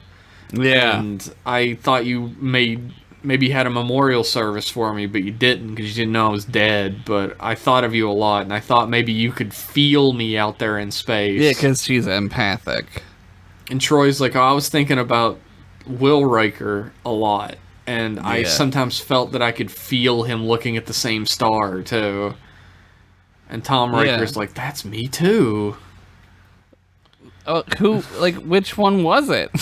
Yeah, and I thought you maybe had a memorial service for me, but you didn't because you didn't know I was dead. But I thought of you a lot, and I thought maybe you could feel me out there in space. Yeah, because she's empathic. And Troy's like, oh, I was thinking about Will Riker a lot, and I sometimes felt that I could feel him looking at the same star too. And Tom Riker's like, that's me too. Oh, which one was it?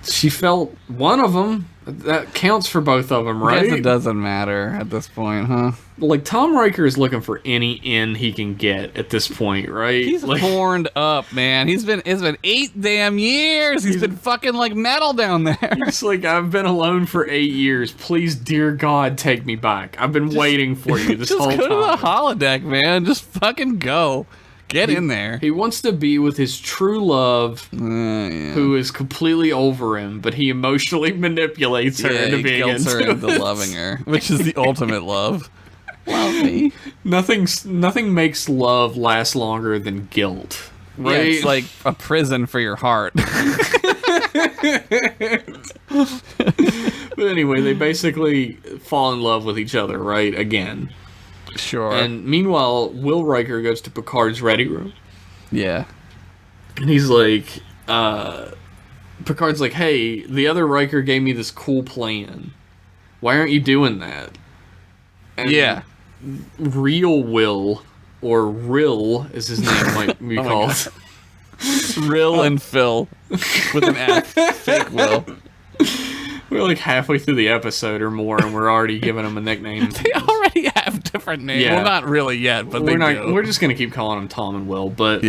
She felt one of them. That counts for both of them, right? I guess it doesn't matter at this point, huh? Like, Tom Riker is looking for any in he can get at this point, right? He's horned up, man. It's been 8 damn years. He's been fucking like metal down there. He's like, I've been alone for 8 years. Please, dear God, take me back. I've been waiting for you this whole time. Just go to the holodeck, man. Just fucking go. Get in there. He wants to be with his true love, who is completely over him, but he emotionally manipulates her into being into loving her, which is the ultimate love. Love me. Nothing makes love last longer than guilt. Right? Yeah, it's like a prison for your heart. But anyway, they basically fall in love with each other, right? Again. Sure. And meanwhile, Will Riker goes to Picard's ready room. Yeah. And he's like, Picard's like, hey, the other Riker gave me this cool plan. Why aren't you doing that? And real Will, or Rill, as his name might be called. Rill and Phil. With an F. Fake Will. We're like halfway through the episode or more, and we're already giving them a nickname. They already have different names. Yeah. Well, not really yet, but do. We're just gonna keep calling them Tom and Will. But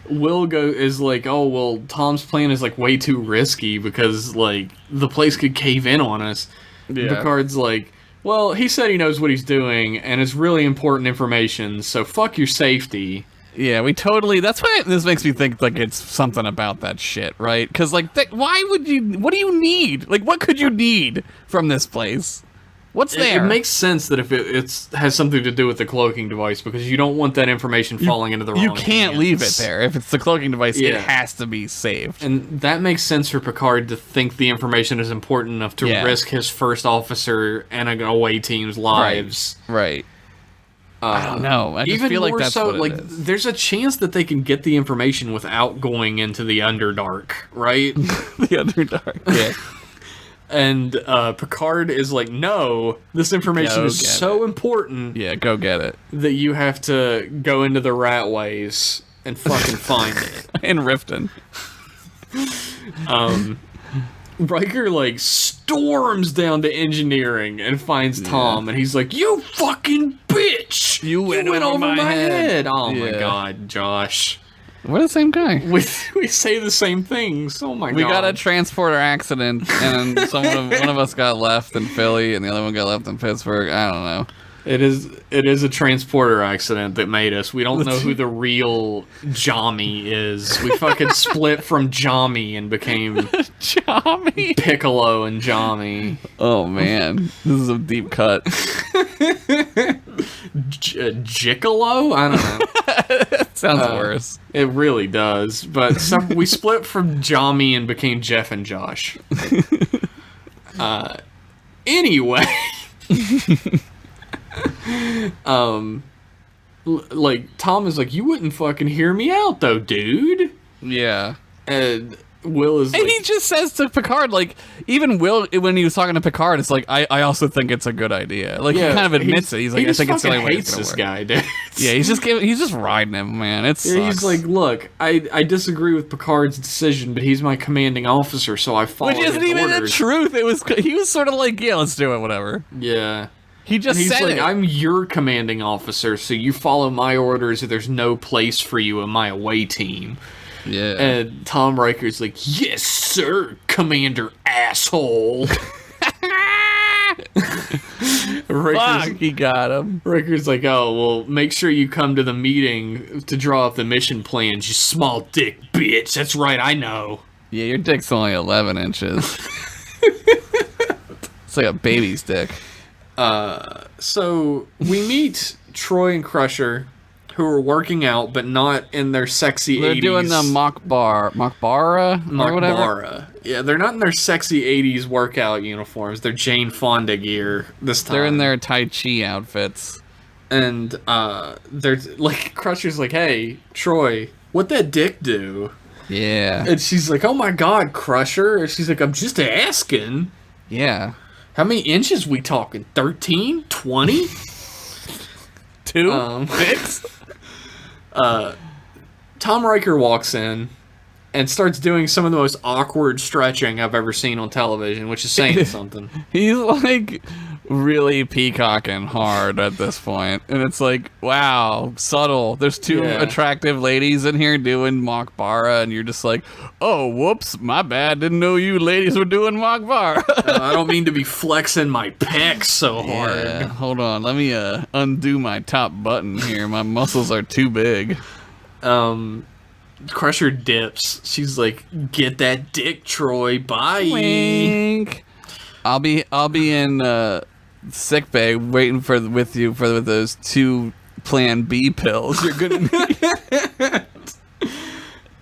Will is like, oh well, Tom's plan is like way too risky because like the place could cave in on us. Yeah. Picard's like, well, he said he knows what he's doing, and it's really important information. So fuck your safety. Yeah, we totally. That's why this makes me think like it's something about that shit, right? Because like, why would you? What do you need? Like, what could you need from this place? What's there? It makes sense that if it has something to do with the cloaking device, because you don't want that information falling into the wrong hands. You can't leave it there. If it's the cloaking device, Yeah. it has to be saved. And that makes sense for Picard to think the information is important enough to risk his first officer and an away team's lives. Right. I don't know. I just Even feel like more that's so, what like, it is. there's a chance that they can get the information without going into the Underdark, right? The Underdark. Yeah. And Picard is like, no, this information Go is get so important Yeah, go get it. that you have to go into the rat ways and fucking find it. In Riften. Riker, like, storms down to engineering and finds Tom, and he's like, you fucking bitch! You went over my head." Oh my Yeah. god, Josh. We're the same guy. We say the same things. Oh my god. We got a transporter accident, and one of us got left in Philly, and the other one got left in Pittsburgh. I don't know. It is a transporter accident that made us. We don't know who the real Jami is. We fucking split from Jami and became Tommy. Piccolo and Jami. Oh man, this is a deep cut. Gicolo? I don't know. Sounds worse. It really does. But we split from Jami and became Jeff and Josh. Anyway. Like, Tom is like, you wouldn't fucking hear me out, though, dude. Yeah. And Will is And like... he just says to Picard, like, even Will, when he was talking to Picard, it's like, I also think it's a good idea. Like, he kind of admits it. He's like, he I think it's the fucking only way hates it's this gonna work. guy, dude. Yeah, he's just riding him, man. It sucks. He's like, look, I disagree with Picard's decision, but he's my commanding officer, so I follow which isn't his even orders. the truth. He was sort of like, yeah, let's do it, whatever. Yeah. He just And he's said like, it. I'm your commanding officer, so you follow my orders, or there's no place for you in my away team. Yeah. And Tom Riker's like, yes, sir, Commander asshole. Fuck, he got him. Riker's like, oh, well, make sure you come to the meeting to draw up the mission plans, you small dick bitch. That's right, I know. Yeah, your dick's only 11 inches. It's like a baby's dick. So we meet Troy and Crusher, who are working out, but not in their sexy 80s. They're doing the Makbara or whatever. Makbara. Yeah, they're not in their sexy 80s workout uniforms. They're Jane Fonda gear this time. They're in their Tai Chi outfits. And they're like, Crusher's like, hey, Troy, what'd that dick do? Yeah. And she's like, oh my god, Crusher. And she's like, I'm just asking. Yeah. How many inches we talking? 13? 20? 2? 6? Tom Riker walks in and starts doing some of the most awkward stretching I've ever seen on television, which is saying something. He's like really peacocking hard at this point. And it's like, wow, subtle. There's two attractive ladies in here doing Makbara, and you're just like, oh, whoops, my bad. Didn't know you ladies were doing Makbara. I don't mean to be flexing my pecs so hard. Yeah, hold on. Let me undo my top button here. My muscles are too big. Crusher dips. She's like, get that dick, Troy. Bye. Wink. I'll be in sick bay waiting with you for those 2 Plan B pills you're gonna need.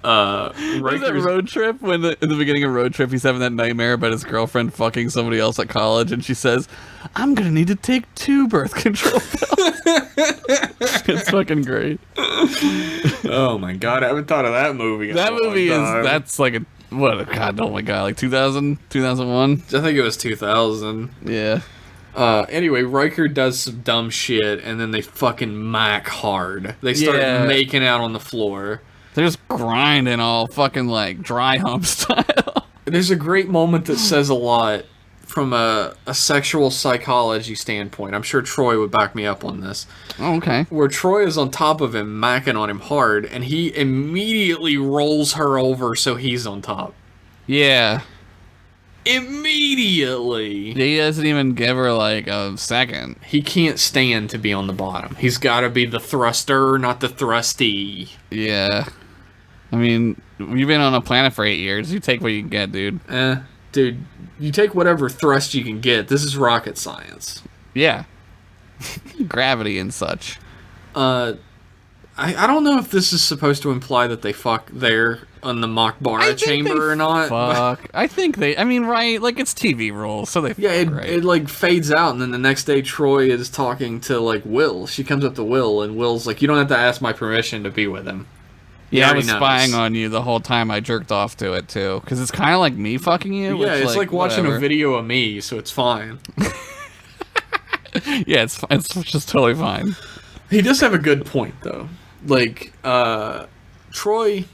There's that road trip when in the beginning of Road Trip he's having that nightmare about his girlfriend fucking somebody else at college, and she says, I'm gonna need to take 2 birth control pills. It's fucking great. Oh my god, I haven't thought of that movie. That movie that's like oh my god, like 2000, 2001? I think it was 2000. Yeah. Anyway, Riker does some dumb shit, and then they fucking mac hard. They start making out on the floor. They're just grinding all fucking like dry hump style. There's a great moment that says a lot from a sexual psychology standpoint. I'm sure Troy would back me up on this. Oh, okay. Where Troy is on top of him, macking on him hard, and he immediately rolls her over so he's on top. Yeah. immediately. He doesn't even give her like a second. He can't stand to be on the bottom. He's got to be the thruster, not the thrusty. Yeah. I mean, you've been on a planet for 8 years. You take what you can get, dude. Dude, you take whatever thrust you can get. This is rocket science. Yeah. Gravity and such. I don't know if this is supposed to imply that they fuck there on the Makbara chamber or not. Fuck. I think they, I mean, right? Like, it's TV rules, so they Yeah, right? it like fades out, and then the next day Troy is talking to like Will. She comes up to Will, and Will's like, "You don't have to ask my permission to be with him." Yeah, I was spying on you the whole time. I jerked off to it too, because it's kind of like me fucking you. Yeah, it's like watching whatever. a video of me, so it's fine. Yeah, it's just totally fine. He does have a good point though. Like Troy,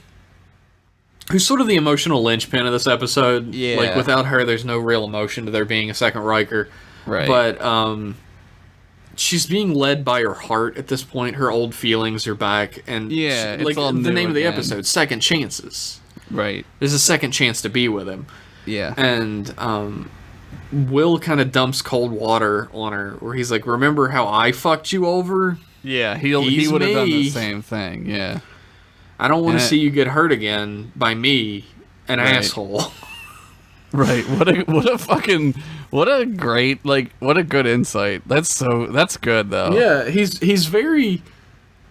who's sort of the emotional linchpin of this episode. Yeah. Like without her, there's no real emotion to there being a second Riker. Right. But she's being led by her heart at this point. Her old feelings are back, and yeah, like it's all the new name of the again. episode, second chances. Right. There's a second chance to be with him. Yeah. And Will kind of dumps cold water on her, where he's like, "Remember how I fucked you over? Yeah, he He's would have done the me. same thing. Yeah. I don't want to And see you get hurt again by me, an Right. asshole." Right. What a great, like, what a good insight. That's good though. Yeah, he's very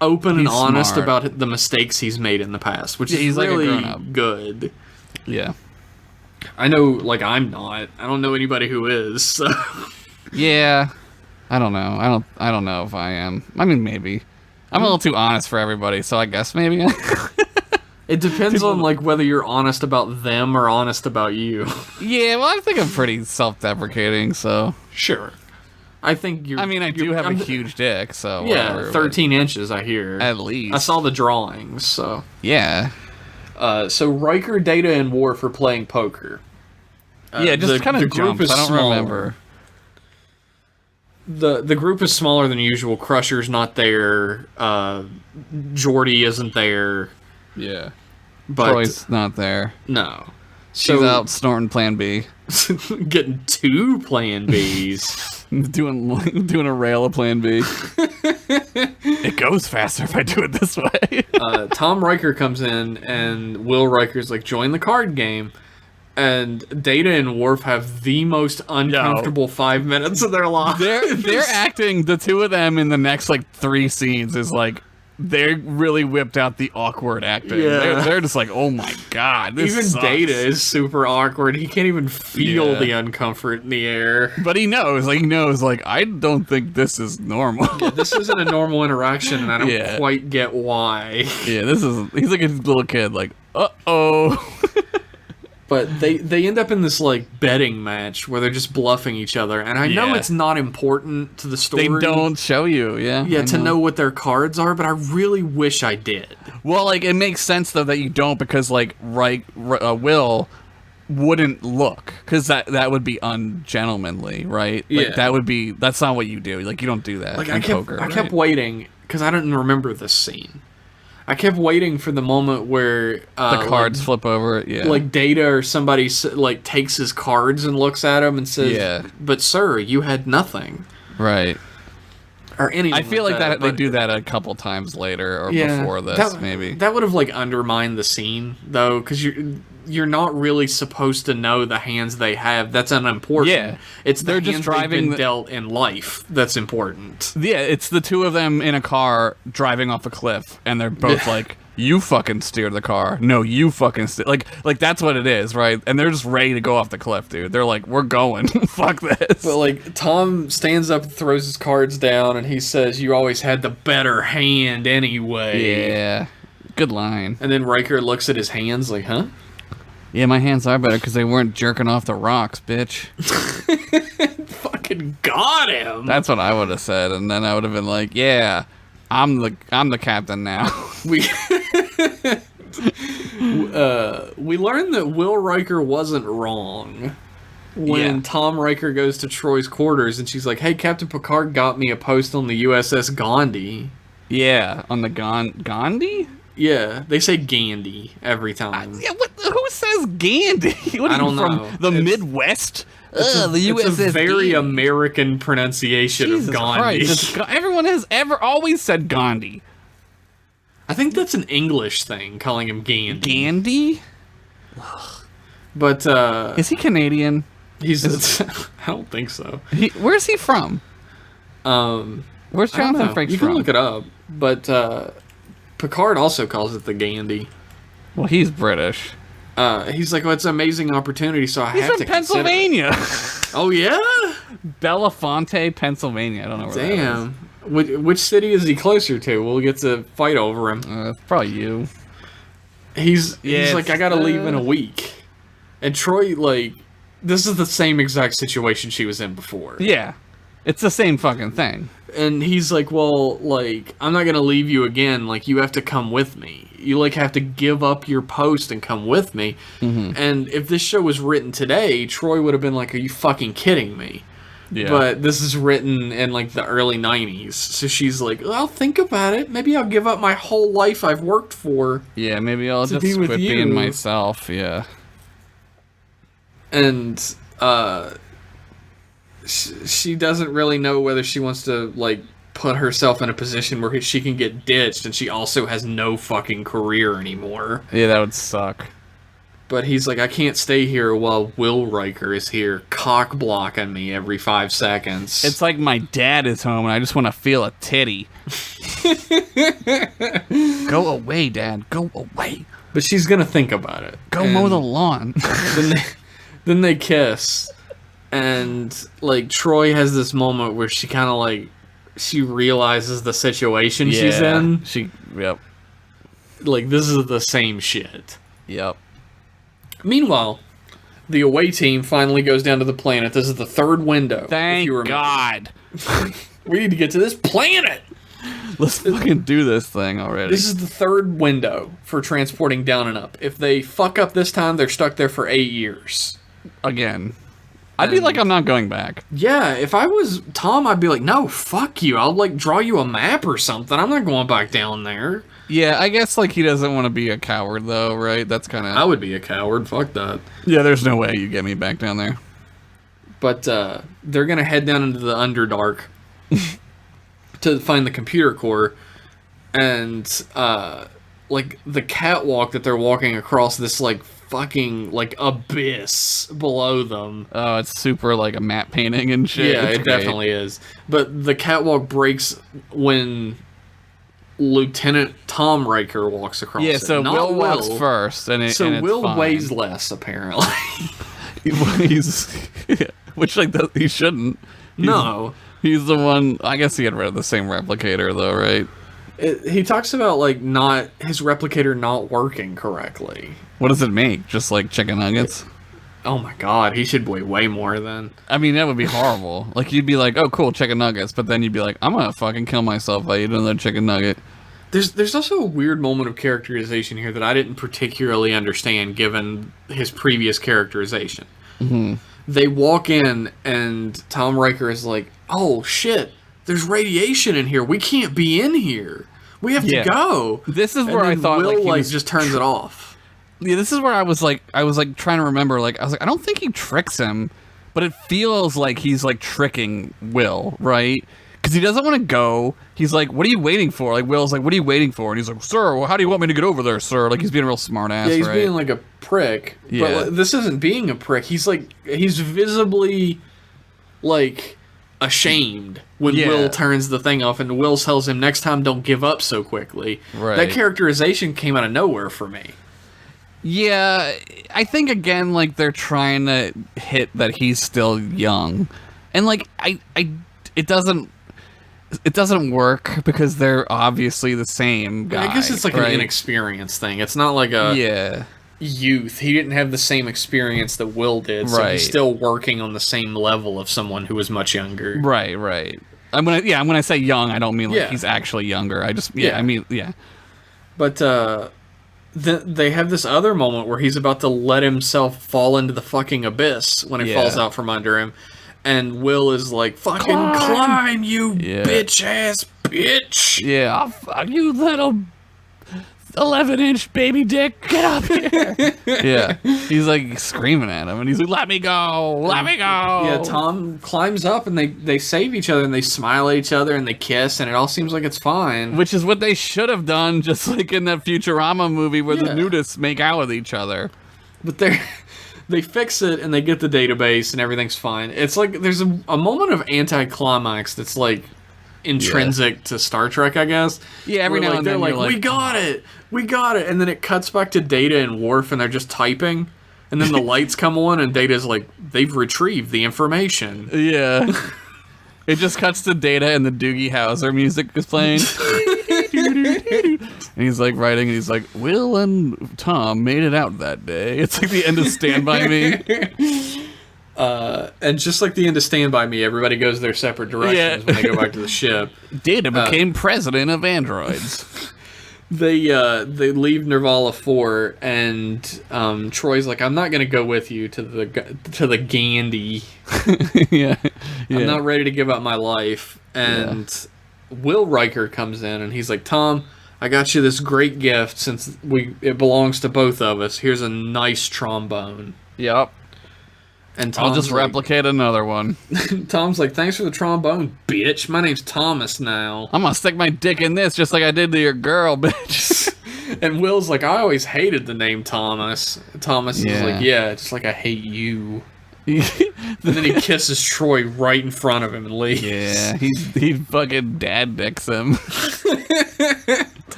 open and He's honest smart. about the mistakes he's made in the past, which Yeah, is he's like a really grown-up. good. Yeah. I know, like, I'm not. I don't know anybody who is. So. Yeah. I don't know. I don't know if I am. I mean, maybe. I'm a little too honest for everybody, so I guess maybe. It depends on like whether you're honest about them or honest about you. Yeah, well, I think I'm pretty self-deprecating, so. Sure. I think you're. I mean, I do have a huge dick, so. Yeah, whatever, 13 inches. I hear. At least. I saw the drawings. So. Yeah. So Riker, Data, and Worf are playing poker. Yeah, just kind the of group jumps. is I don't smaller. remember. The group is smaller than usual. Crusher's not there. Geordi isn't there. Yeah. But Troy's not there. no. She's So out snorting Plan B. getting 2 Plan Bs. doing a rail of Plan B. It goes faster if I do it this way. Tom Riker comes in, and Will Riker's like, "Join the card game." And Data and Worf have the most uncomfortable 5 minutes of their lives. They're acting, the two of them in the next like 3 scenes is like they really whipped out the awkward acting. Yeah. They're just like, oh my god, this Even sucks. Data is super awkward. He can't even feel Yeah. the uncomfort in the air. But he knows, I don't think this is normal. This isn't a normal interaction, and I don't Yeah. quite get why. Yeah, he's like a little kid, like, uh-oh. But they end up in this like betting match where they're just bluffing each other, and I know Yeah. it's not important to the story. They don't show you, yeah. Yeah, I to know what their cards are, but I really wish I did. Well, like, it makes sense, though, that you don't, because, like, Will wouldn't look, because that would be ungentlemanly, right? Like, Yeah. that's not what you do. Like, you don't do that Like in I kept poker, I kept right? waiting because I didn't remember this scene. I kept waiting for the moment where The cards flip over, yeah. like Data or somebody like takes his cards and looks at him and says, Yeah. "But sir, you had nothing." Right. Or anything. I feel like that they but- do that a couple times later, or Yeah, before this, that, maybe. That would have like undermined the scene though, because you're not really supposed to know the hands they have. That's unimportant. Yeah. It's They're the just hands they've driving been the- dealt in life that's important. Yeah, it's the two of them in a car driving off a cliff, and they're both like, "You fucking steer the car." No, you fucking steer. Like that's what it is, right? And they're just ready to go off the cliff, dude. They're like, "We're going. Fuck this." But like Tom stands up, throws his cards down, and he says, "You always had the better hand anyway." Yeah, good line. And then Riker looks at his hands like, "Huh?" Yeah, my hands are better because they weren't jerking off the rocks, bitch. Fucking got him. That's what I would have said, and then I would have been like, "Yeah, I'm the captain now." We we learned that Will Riker wasn't wrong when Yeah. Tom Riker goes to Troy's quarters and she's like, "Hey, Captain Picard got me a post on the USS Gandhi." Yeah, on the Gandhi. Yeah, they say Gandhi every time. Yeah, who says Gandhi? What are I don't you from know. the Midwest? The It's a USS very Gandhi. American pronunciation Jesus of Gandhi. Christ, everyone has always said Gandhi. I think that's an English thing, calling him Gandhi. Gandhi? But Is he Canadian? he's. I don't think so. Where's he from? Where's I don't Jonathan know. Frakes You from? can look it up. But Picard also calls it the Gandhi. Well, he's British. He's like, well, it's an amazing opportunity, so I He's have from to consider it. Pennsylvania. Oh, yeah? Belafonte, Pennsylvania. I don't know where that Damn. Which city is he closer to? We'll get to fight over him. is. Probably you. He's Yeah, like, I gotta leave in a week. And Troy, like, this is the same exact situation she was in before. Yeah. It's the same fucking thing. And he's like, well, like, I'm not gonna leave you again. Like, you have to come with me. You, like, have to give up your post and come with me. Mm-hmm. And if this show was written today, Troy would have been like, are you fucking kidding me? Yeah. But this is written in, like, the early 90s. So she's like, well, I'll think about it. Maybe I'll give up my whole life I've worked for. Yeah, maybe I'll To just be with quit you. being myself. Yeah. And, she doesn't really know whether she wants to, like, put herself in a position where she can get ditched, and she also has no fucking career anymore. Yeah, that would suck. But he's like, I can't stay here while Will Riker is here cock blocking me every 5 seconds. It's like my dad is home and I just want to feel a titty. Go away, Dad. Go away. But she's gonna think about it. Go And mow the lawn. then they kiss, and like Troy has this moment where she kind of like she realizes the situation she's in. Yep. Like, this is the same shit. Yep. Meanwhile, the away team finally goes down to the planet. This is the third window. if Thank you remember. God. We need to get to this planet. Let's fucking do this thing already. This is the third window for transporting down and up. If they fuck up this time, they're stuck there for 8 years. Again. I'd be like, I'm not going back. Yeah, if I was Tom, I'd be like, no, fuck you. I'll, like, draw you a map or something. I'm not going back down there. Yeah, I guess, like, he doesn't want to be a coward, though, right? That's kind I of... would be a coward. Fuck that. Yeah, there's no way you get me back down there. But they're going to head down into the Underdark to find the computer core. And, like, the catwalk that they're walking across, this, like, fucking, like, abyss below them. Oh, it's super, like, a matte painting and shit. Yeah, It's it great. definitely is. But the catwalk breaks when Lieutenant Tom Riker walks across Yeah, it. so not Will walks first, and So and it's Will fine. weighs less, apparently. He's... Which, like, he shouldn't. No. He's the one... I guess he had read the same replicator, though, right? He talks about, like, not his replicator not working correctly. What does it make? Just, like, chicken nuggets? Oh my god, he should weigh way more then. I mean, that would be horrible. Like, you'd be like, oh, cool, chicken nuggets. But then you'd be like, I'm gonna fucking kill myself by eating another chicken nugget. There's also a weird moment of characterization here that I didn't particularly understand given his previous characterization. Mm-hmm. They walk in and Tom Riker is like, oh shit, there's radiation in here. We can't be in here. We have Yeah. to go. This is And where I then thought, Will, like, he like, was just turns it off. Yeah, this is where I was like trying to remember, like, I was like, I don't think he tricks him, but it feels like he's like tricking Will, right? Because he doesn't want to go. He's like, what are you waiting for? Like, Will's like, what are you waiting for? And he's like, sir, well, how do you want me to get over there, sir? Like, he's being a real smart ass, Yeah, he's right? being like a prick. Yeah. But like, this isn't being a prick. He's like, he's visibly like ashamed when Yeah. Will turns the thing off, and Will tells him next time don't give up so quickly. Right. That characterization came out of nowhere for me. Yeah, I think again, like, they're trying to hit that he's still young, and like, it doesn't work because they're obviously the same guy. I guess it's like right? an inexperienced thing. It's not like a Yeah. youth. He didn't have the same experience that Will did, so Right. he's still working on the same level of someone who was much younger. Right. I'm when I say young, I don't mean like Yeah. he's actually younger. I just Yeah. I mean yeah. But they have this other moment where he's about to let himself fall into the fucking abyss when it Yeah. falls out from under him. And Will is like, fucking climb, you Yeah. bitch ass bitch. Yeah, you little 11-inch baby dick, get up here. Yeah. He's like screaming at him and he's like, let me go. Let me go. Yeah, Tom climbs up and they save each other and they smile at each other and they kiss and it all seems like it's fine. Which is what they should have done, just like in that Futurama movie where the nudists make out with each other. But they fix it and they get the database and everything's fine. It's like there's a moment of anticlimax that's like intrinsic to Star Trek, I guess. Yeah, every now and then they're you're like, we got it, and then it cuts back to Data and Worf, and they're just typing, and then the lights come on, and Data's like, they've retrieved the information. Yeah. It just cuts to Data, and the Doogie Howser music is playing. And he's like writing, and he's like, Will and Tom made it out that day. It's like the end of Stand By Me. And just like the end of Stand By Me, everybody goes their separate directions when they go back to the ship. Data became president of androids. They leave Nirvala 4, and Troy's like, I'm not gonna go with you to the Gandhi. Yeah. I'm not ready to give up my life. And Will Riker comes in, and he's like, Tom, I got you this great gift since it belongs to both of us. Here's a nice trombone. Yep. And I'll just replicate another one. Tom's like, thanks for the trombone, bitch. My name's Thomas now. I'm gonna stick my dick in this just like I did to your girl, bitch. And Will's like, I always hated the name Thomas. Thomas is like, yeah, just like I hate you. And then he kisses Troy right in front of him and leaves. Yeah, he fucking dad dicks him.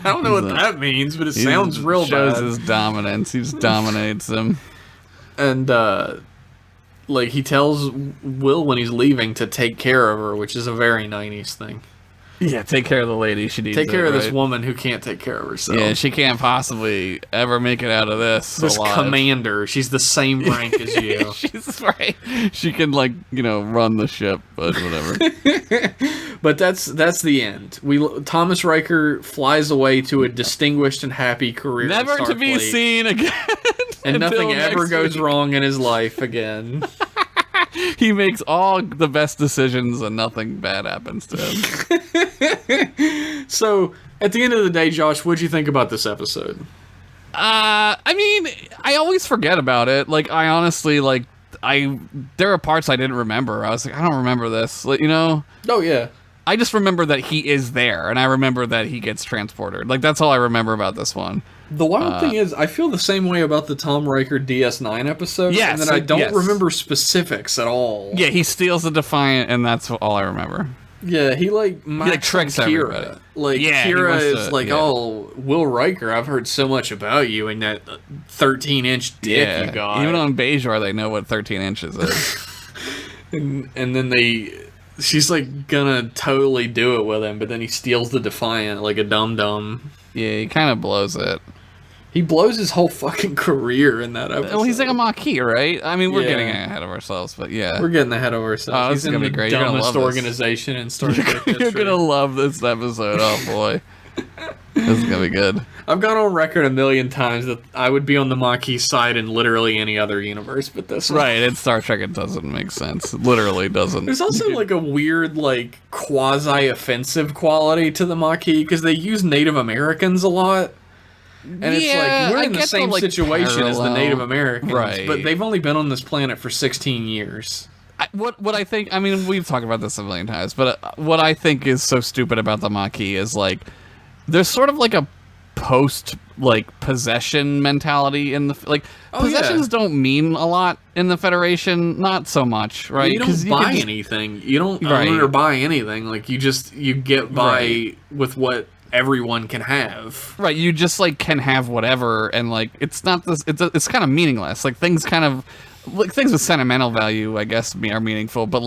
I don't know what that means, but it sounds real shows bad. His dominance. He just dominates him. And like he tells Will when he's leaving to take care of her, which is a very 90s thing. Yeah, take care of the lady. She needs take care it, of right? this woman who can't take care of herself. Yeah, she can't possibly ever make it out of this alive. Commander. She's the same rank as you. She's right. She can run the ship, but whatever. But that's the end. Thomas Riker flies away to a distinguished and happy career. Never to be seen again. And nothing ever goes week. wrong in his life again. He makes all the best decisions and nothing bad happens to him. So, at the end of the day, Josh, what'd you think about this episode? I mean, I always forget about it. Like, I honestly, there are parts I didn't remember. I was like, I don't remember this. Like, Oh, yeah. I just remember that he is there, and I remember that he gets transported. Like, that's all I remember about this one. The wild thing is, I feel the same way about the Tom Riker DS9 episode, yes, and that I don't remember specifics at all. Yeah, he steals the Defiant, and that's all I remember. Yeah, he tricks Kira. everybody. Kira is like, oh, Will Riker, I've heard so much about you and that 13-inch dick you got. Even on Bajor, they know what 13 inches is. and then she's like gonna totally do it with him, but then he steals the Defiant like a dum-dum. Yeah, he kind of blows it. He blows his whole fucking career in that episode. Well, he's like a Maquis, right? I mean, we're getting ahead of ourselves, but yeah. We're getting ahead of ourselves. Oh, he's in the great. dumbest organization in Star Trek history. You're gonna love this episode. Oh, boy. This is gonna be good. I've gone on record 1,000,000 times that I would be on the Maquis side in literally any other universe but this one. Right, in Star Trek it doesn't make sense. It literally doesn't. There's also like a weird, quasi-offensive quality to the Maquis, because they use Native Americans a lot. And it's like, we're in the same situation as the Native Americans, right? But they've only been on this planet for 16 years. What I think, I mean, we've talked about this 1,000,000 times, but what I think is so stupid about the Maquis is, there's sort of a possession mentality in the, possessions don't mean a lot in the Federation, not so much, right? You don't buy anything. You don't own or buy anything. You get by with what everyone can have. Right, you just can have whatever, and it's not this. It's kind of meaningless. Things kind of things with sentimental value, I guess, are meaningful, but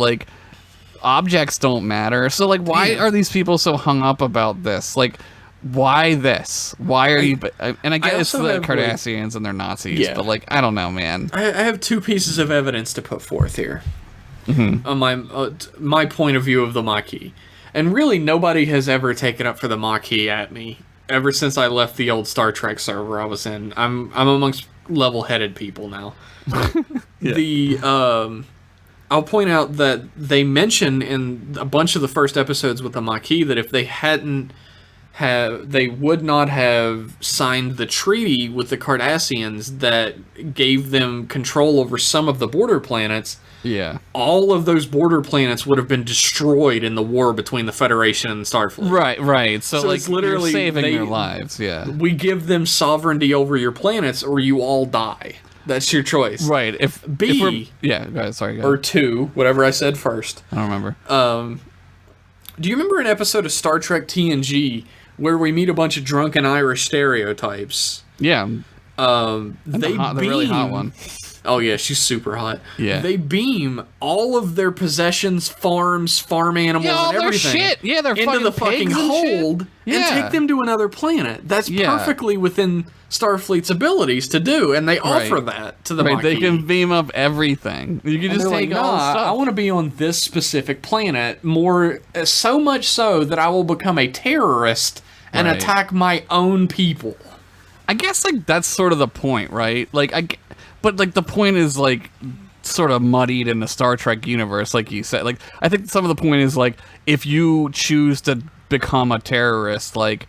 objects don't matter. So why are these people so hung up about this? Why this? Why are you? And I guess it's the Cardassians and they're Nazis, but I don't know, man. I have two pieces of evidence to put forth here. On my point of view of the Maquis. And really, nobody has ever taken up for the Maquis at me ever since I left the old Star Trek server I was in. I'm amongst level-headed people now. I'll point out that they mention in a bunch of the first episodes with the Maquis that if they hadn't would not have signed the treaty with the Cardassians that gave them control over some of the border planets, Yeah. all of those border planets would have been destroyed in the war between the Federation and Starfleet. Right. So like, it's literally you're saving their lives. Yeah. We give them sovereignty over your planets, or you all die. That's your choice. Right. If B, yeah. Go ahead, sorry. Go or ahead. 2, whatever I said first. I don't remember. Do you remember an episode of Star Trek TNG where we meet a bunch of drunken Irish stereotypes? Yeah. They the really hot one. Oh yeah, she's super hot. Yeah. They beam all of their possessions, farms, farm animals, Yeah, all and their everything shit. Yeah, they're into fucking the fucking pigs and shit. hold and Yeah. take them to another planet. That's Yeah. perfectly within Starfleet's abilities to do, and they offer Right. that to the Right, Maquis. they can beam up everything. You can And just they're take like, all the nah, stuff. I want to be on this specific planet more, so much so that I will become a terrorist and Right. attack my own people. I guess like that's sort of the point, right? But like the point is like sort of muddied in the Star Trek universe, like you said. Like I think some of the point is like if you choose to become a terrorist, like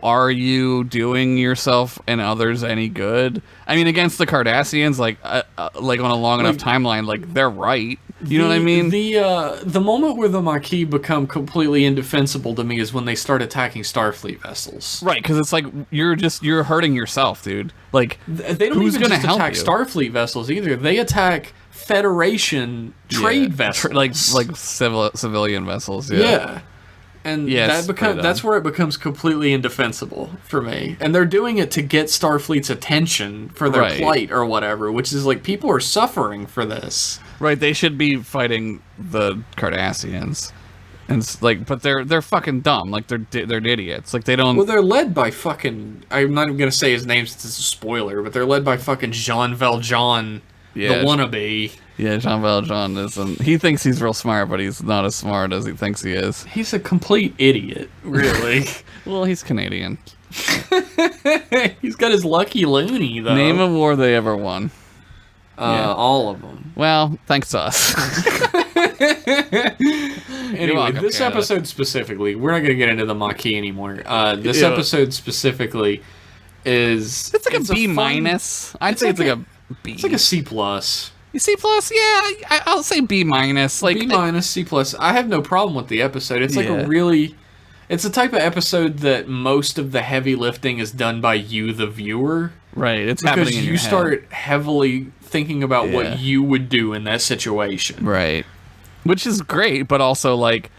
are you doing yourself and others any good? I mean, against the Cardassians, like on a long enough timeline, like they're right. You know what I mean? The moment where the Maquis become completely indefensible to me is when they start attacking Starfleet vessels. Right, because it's like you're hurting yourself, dude. Like They don't who's even gonna just help attack you? Starfleet vessels either. They attack Federation trade vessels. like civilian vessels. Yeah. And Yeah, that's where it becomes completely indefensible for me. And they're doing it to get Starfleet's attention for their Right. plight or whatever, which is like people are suffering for this. Right, they should be fighting the Cardassians, and like, but they're fucking dumb. Like they're idiots. Like they don't. Well, they're led by fucking. I'm not even gonna say his name since it's a spoiler, but they're led by fucking Jean Valjean, Yeah. the wannabe. Yeah, Jean Valjean isn't. He thinks he's real smart, but he's not as smart as he thinks he is. He's a complete idiot, really. Well, he's Canadian. He's got his lucky loony though. Name a war they ever won. Yeah. All of them. Well, thanks to us. Anyway, welcome, this Canada. episode specifically, we're not going to get into the Maquis anymore. This Yeah. episode specifically is... It's like a B fun- minus. I'd it's say like it's like a- a B. It's like a C plus. C plus. Yeah, I'll say B minus. Like B minus, C plus. I have no problem with the episode. It's like Yeah. a really... It's the type of episode that most of the heavy lifting is done by you, the viewer. right. It's happening Because in you your head. start heavily thinking about Yeah. what you would do in that situation. Right. Which is great, but also, like,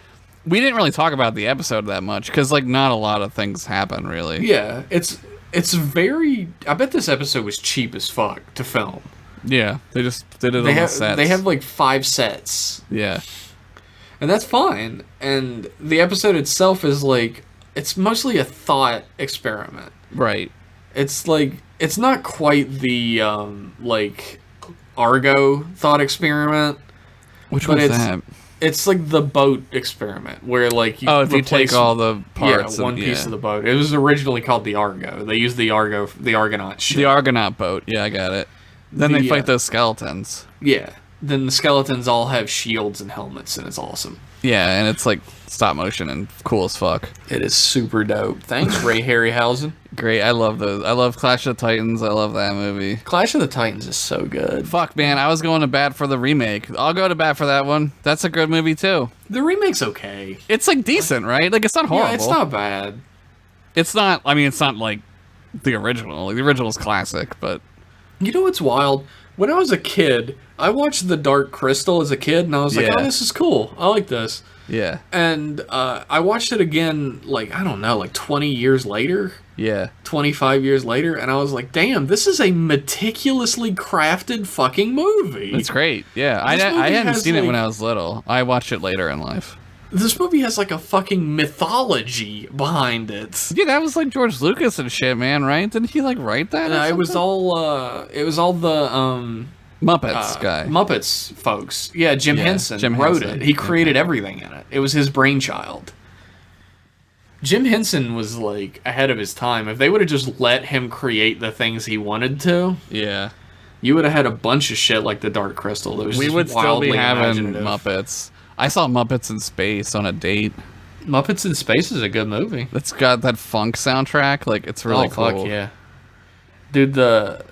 we didn't really talk about the episode that much, because, like, not a lot of things happen, really. Yeah, it's very... I bet this episode was cheap as fuck to film. Yeah, they just did it on the sets. They have like 5 sets, Yeah. and that's fine. And the episode itself is like, it's mostly a thought experiment. Right. It's like, it's not quite the like Argo thought experiment. Which But one's it's- that? It's like the boat experiment where like you Oh, if you replace take all the parts one piece of the boat. It was originally called the Argo. They used the Argonaut ship. The Argonaut boat. Yeah, I got it. Then they The, fight those skeletons. Yeah. Then the skeletons all have shields and helmets, and it's awesome. Yeah, and it's, like, stop motion and cool as fuck. It is super dope. Thanks, Ray Harryhausen. Great. I love those. I love Clash of the Titans. I love that movie. Clash of the Titans is so good. Fuck, man. I was going to bat for the remake. I'll go to bat for that one. That's a good movie, too. The remake's okay. It's, like, decent, right? Like, it's not horrible. Yeah, it's not bad. It's not, I mean, it's not like the original. Like, the original's classic, but You know what's wild? When I was a kid, I watched The Dark Crystal as a kid, and I was like, Yeah. oh, this is cool. I like this. yeah. And I watched it again, like, I don't know, like 20 years later, Yeah. 25 years later, and I was like, damn, this is a meticulously crafted fucking movie. It's great. Yeah. I This movie hadn't has, seen it when like- I was little. I watched it later in life. This movie has like a fucking mythology behind it. Yeah, that was like George Lucas and shit, man, right? Didn't he like write that? or It was something? all the Muppets guy. Muppets folks. Yeah, Jim Yeah, Henson Jim wrote Henson. it. He created everything in it. It was his brainchild. Jim Henson was like ahead of his time. If they would have just let him create the things he wanted to, Yeah. you would have had a bunch of shit like the Dark Crystal. That was We just would still be wildly having imaginative. Muppets. I saw Muppets in space on a date. Muppets in Space is a good movie. It's got that funk soundtrack. Like, it's really cool. Fuck yeah. Dude, the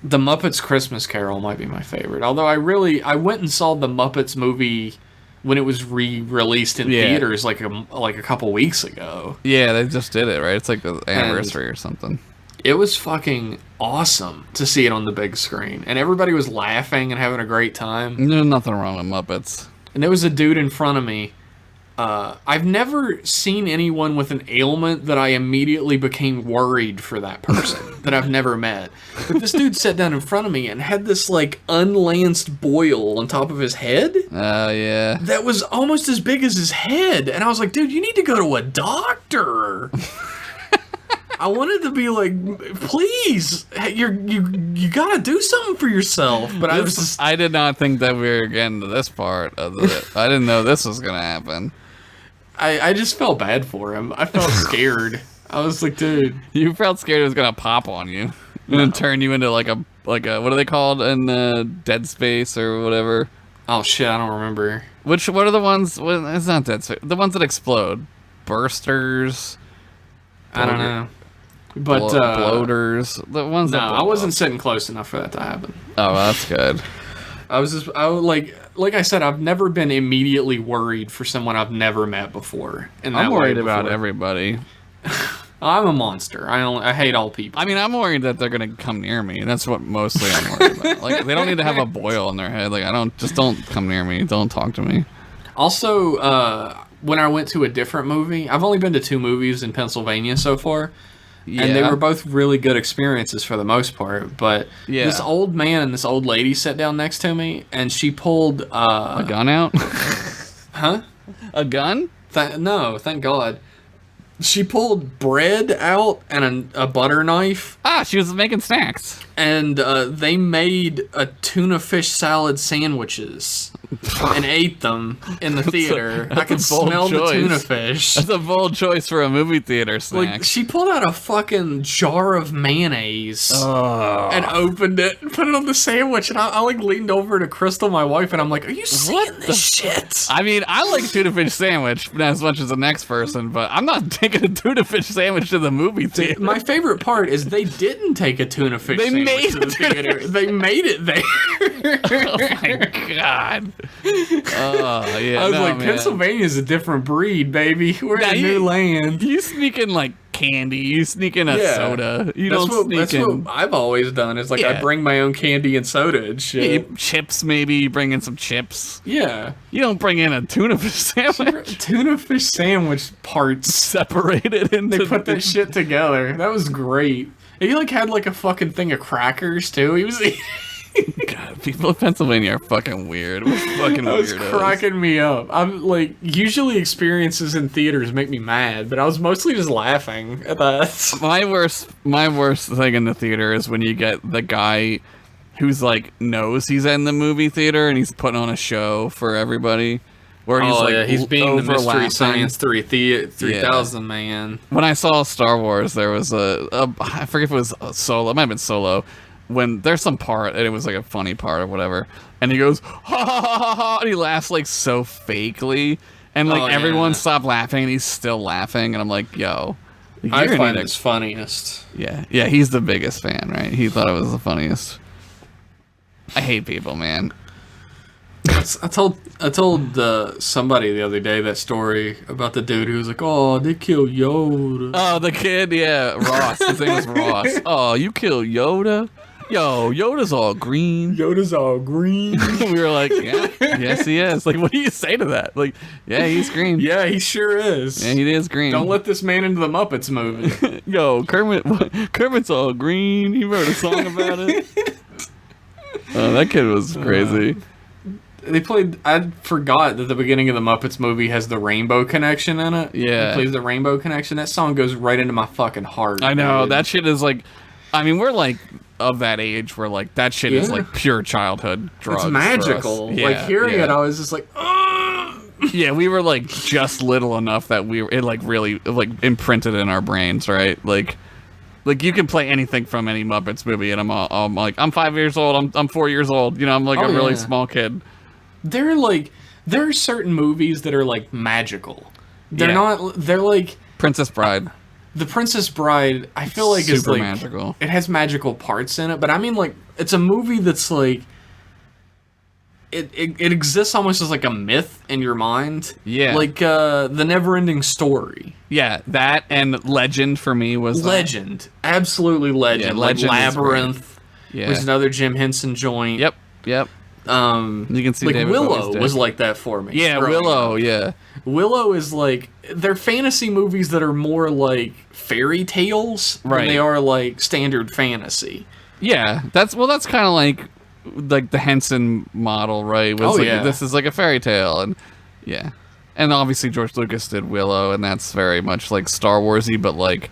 Muppets Christmas Carol might be my favorite. Although I went and saw the Muppets movie when it was re-released in theaters like a couple weeks ago. Yeah, they just did it, right? It's like the anniversary or something. It was fucking awesome to see it on the big screen. And everybody was laughing and having a great time. There's nothing wrong with Muppets. And there was a dude in front of me. I've never seen anyone with an ailment that I immediately became worried for that person that I've never met. But this dude sat down in front of me and had this, like, unlanced boil on top of his head. Oh, yeah. That was almost as big as his head. And I was like, dude, you need to go to a doctor. I wanted to be like, please, you gotta do something for yourself. But I did not think that we were getting to this part of it. I didn't know this was gonna happen. I just felt bad for him. I felt scared. I was like, dude. You felt scared it was gonna pop on you and then turn you into like a what are they called in Dead Space or whatever? Oh shit, I don't remember. What are the ones? Well, it's not Dead Space. The ones that explode, bursters. I don't know. But bloaters, the ones. No, that I wasn't sitting close enough for that to happen. Oh, well, that's good. I was like I said, I've never been immediately worried for someone I've never met before. I'm worried about everybody. I'm a monster. I hate all people. I mean, I'm worried that they're gonna come near me. That's what mostly I'm worried about. Like, they don't need to have a boil in their head. Like, don't come near me. Don't talk to me. Also, when I went to a different movie, I've only been to 2 movies in Pennsylvania so far. Yeah. And they were both really good experiences for the most part. But this old man and this old lady sat down next to me, and she pulled... a gun out? Huh? A gun? No, thank God. She pulled bread out and a butter knife. Ah, she was making snacks. And they made a tuna fish salad sandwiches and ate them in the theater. I could smell the tuna fish. That's a bold choice for a movie theater snack. Like, she pulled out a fucking jar of mayonnaise and opened it and put it on the sandwich. And I like leaned over to Crystal, my wife, and I'm like, are you seeing this shit? I mean, I like tuna fish sandwich not as much as the next person, but I'm not taking a tuna fish sandwich to the movie theater. My favorite part is they didn't take a tuna fish sandwich to the theater. They made it there. Oh my God. Oh, yeah. I was like, Pennsylvania's a different breed, baby. We're in a new land. You sneak in like candy. You sneak in a soda. That's what I've always done. Is like I bring my own candy and soda and shit. Yeah, chips, maybe. You bring in some chips. Yeah. You don't bring in a tuna fish sandwich. Tuna fish sandwich parts separated into. They put that shit together. That was great. And he like had like a fucking thing of crackers too. He was eating. God, people in Pennsylvania are fucking weird. We're fucking weirdos. That was cracking me up. I'm like, usually experiences in theaters make me mad, but I was mostly just laughing at that. My worst thing in the theater is when you get the guy who's like knows he's in the movie theater and he's putting on a show for everybody. Where he's being the Mystery Science 3000 man. When I saw Star Wars, there was I forget if it was Solo. It might have been Solo. When there's some part, and it was like a funny part or whatever, and he goes, ha ha ha ha ha, and he laughs like so fakely, and like everyone stopped laughing, and he's still laughing, and I'm like, yo. I find it's funniest. Yeah, he's the biggest fan, right? He thought it was the funniest. I hate people, man. I told somebody the other day that story about the dude who was like, oh, they killed Yoda. Oh, the kid, yeah, Ross. His name was Ross. Oh, you killed Yoda? Yo, Yoda's all green. Yoda's all green. We were like, yeah, yes he is. Like, what do you say to that? Like, yeah, he's green. Yeah, he sure is. Yeah, he is green. Don't let this man into the Muppets movie. Yo, Kermit's all green. He wrote a song about it. Oh, that kid was crazy. I forgot that the beginning of the Muppets movie has the Rainbow Connection in it. Yeah. It plays the Rainbow Connection. That song goes right into my fucking heart. I know, dude. That shit is like, I mean, we're like of that age where like that shit is like pure childhood drugs. It's magical. Yeah, like hearing it, I was just like, ugh. Yeah, we were like just little enough that it like really like imprinted in our brains, right? Like you can play anything from any Muppets movie, and I'm like, I'm 5 years old, I'm 4 years old, you know, I'm like a really small kid. There are certain movies that are like magical. They're not. They're like Princess Bride. The Princess Bride. I feel like is like magical. It has magical parts in it, but I mean, like, it's a movie that's like. It exists almost as like a myth in your mind. Yeah. Like the Never-Ending Story. Yeah, that and Legend for me was Legend. Absolutely Legend. Yeah, Legend like Labyrinth. Yeah. Was another Jim Henson joint. Yep. You can see like David Willow Bowie's was dick. like that for me. Yeah, Willow, yeah. Willow is like they're fantasy movies that are more like fairy tales than they are like standard fantasy. Yeah, that's kind of like the Henson model, right? Was this is like a fairy tale, and and obviously George Lucas did Willow, and that's very much like Star Warsy, but like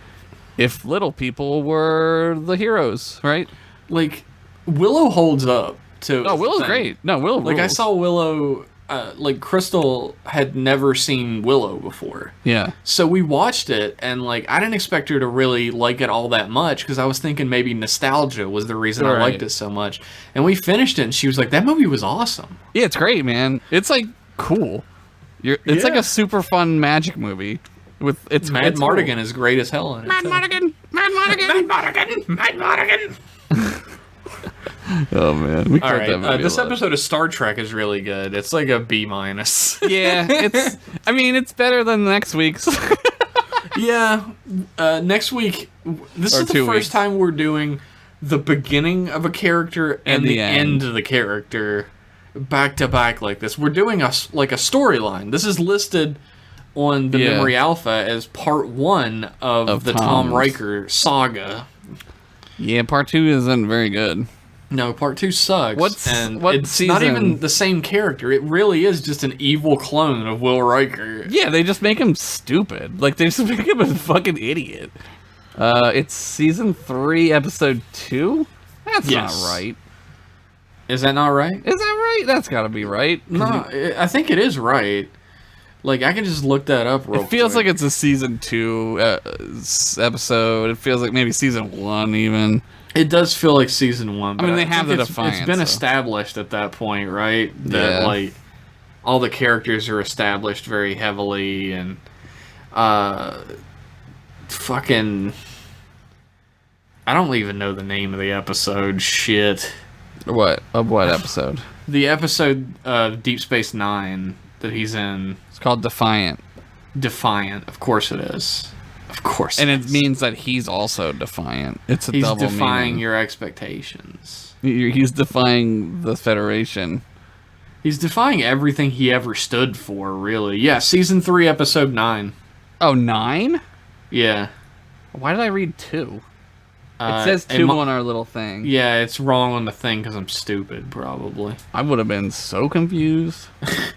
if little people were the heroes, right? Like Willow holds up to. Oh, Willow's great. No, Willow. Like rules. I saw Willow. Like Crystal had never seen Willow before. Yeah. So we watched it, and like I didn't expect her to really like it all that much because I was thinking maybe nostalgia was the reason I liked it so much. And we finished it, and she was like, "That movie was awesome." Yeah, it's great, man. It's like cool. It's like a super fun magic movie. It's Mardigan is great as hell in it. Mad Mardigan. Oh man, we all right. This episode of Star Trek is really good. It's like a B-. Yeah, it's. I mean, it's better than next week's. Yeah, next week. This is the first time we're doing the beginning of a character and the end of the character back to back like this. We're doing a storyline. This is listed on the Memory Alpha as part 1 of the Tom Riker saga. Yeah, part 2 isn't very good. No, part 2 sucks. It's season? Not even the same character. It really is just an evil clone of Will Riker. Yeah, they just make him stupid. Like, they just make him a fucking idiot. It's season 3, episode 2? That's not right. Is that not right? Is that right? That's gotta be right. No, I think it is right. Like, I can just look that up real quick. It feels like it's a season 2 episode. It feels like maybe season 1 even. It does feel like season 1. I mean, they have the Defiance. It's been established at that point, right? That, like, all the characters are established very heavily, and, fucking... I don't even know the name of the episode. Shit. What? Of what episode? The episode of Deep Space Nine that he's in. It's called Defiant. Defiant. Of course it is. Of course. And it means that he's also defiant. It's a double meaning. He's defying your expectations. He's defying the Federation. He's defying everything he ever stood for, really. Yeah, season 3, episode 9. Oh, 9? Yeah. Why did I read 2? It says 2 on our little thing. Yeah, it's wrong on the thing because I'm stupid, probably. I would have been so confused.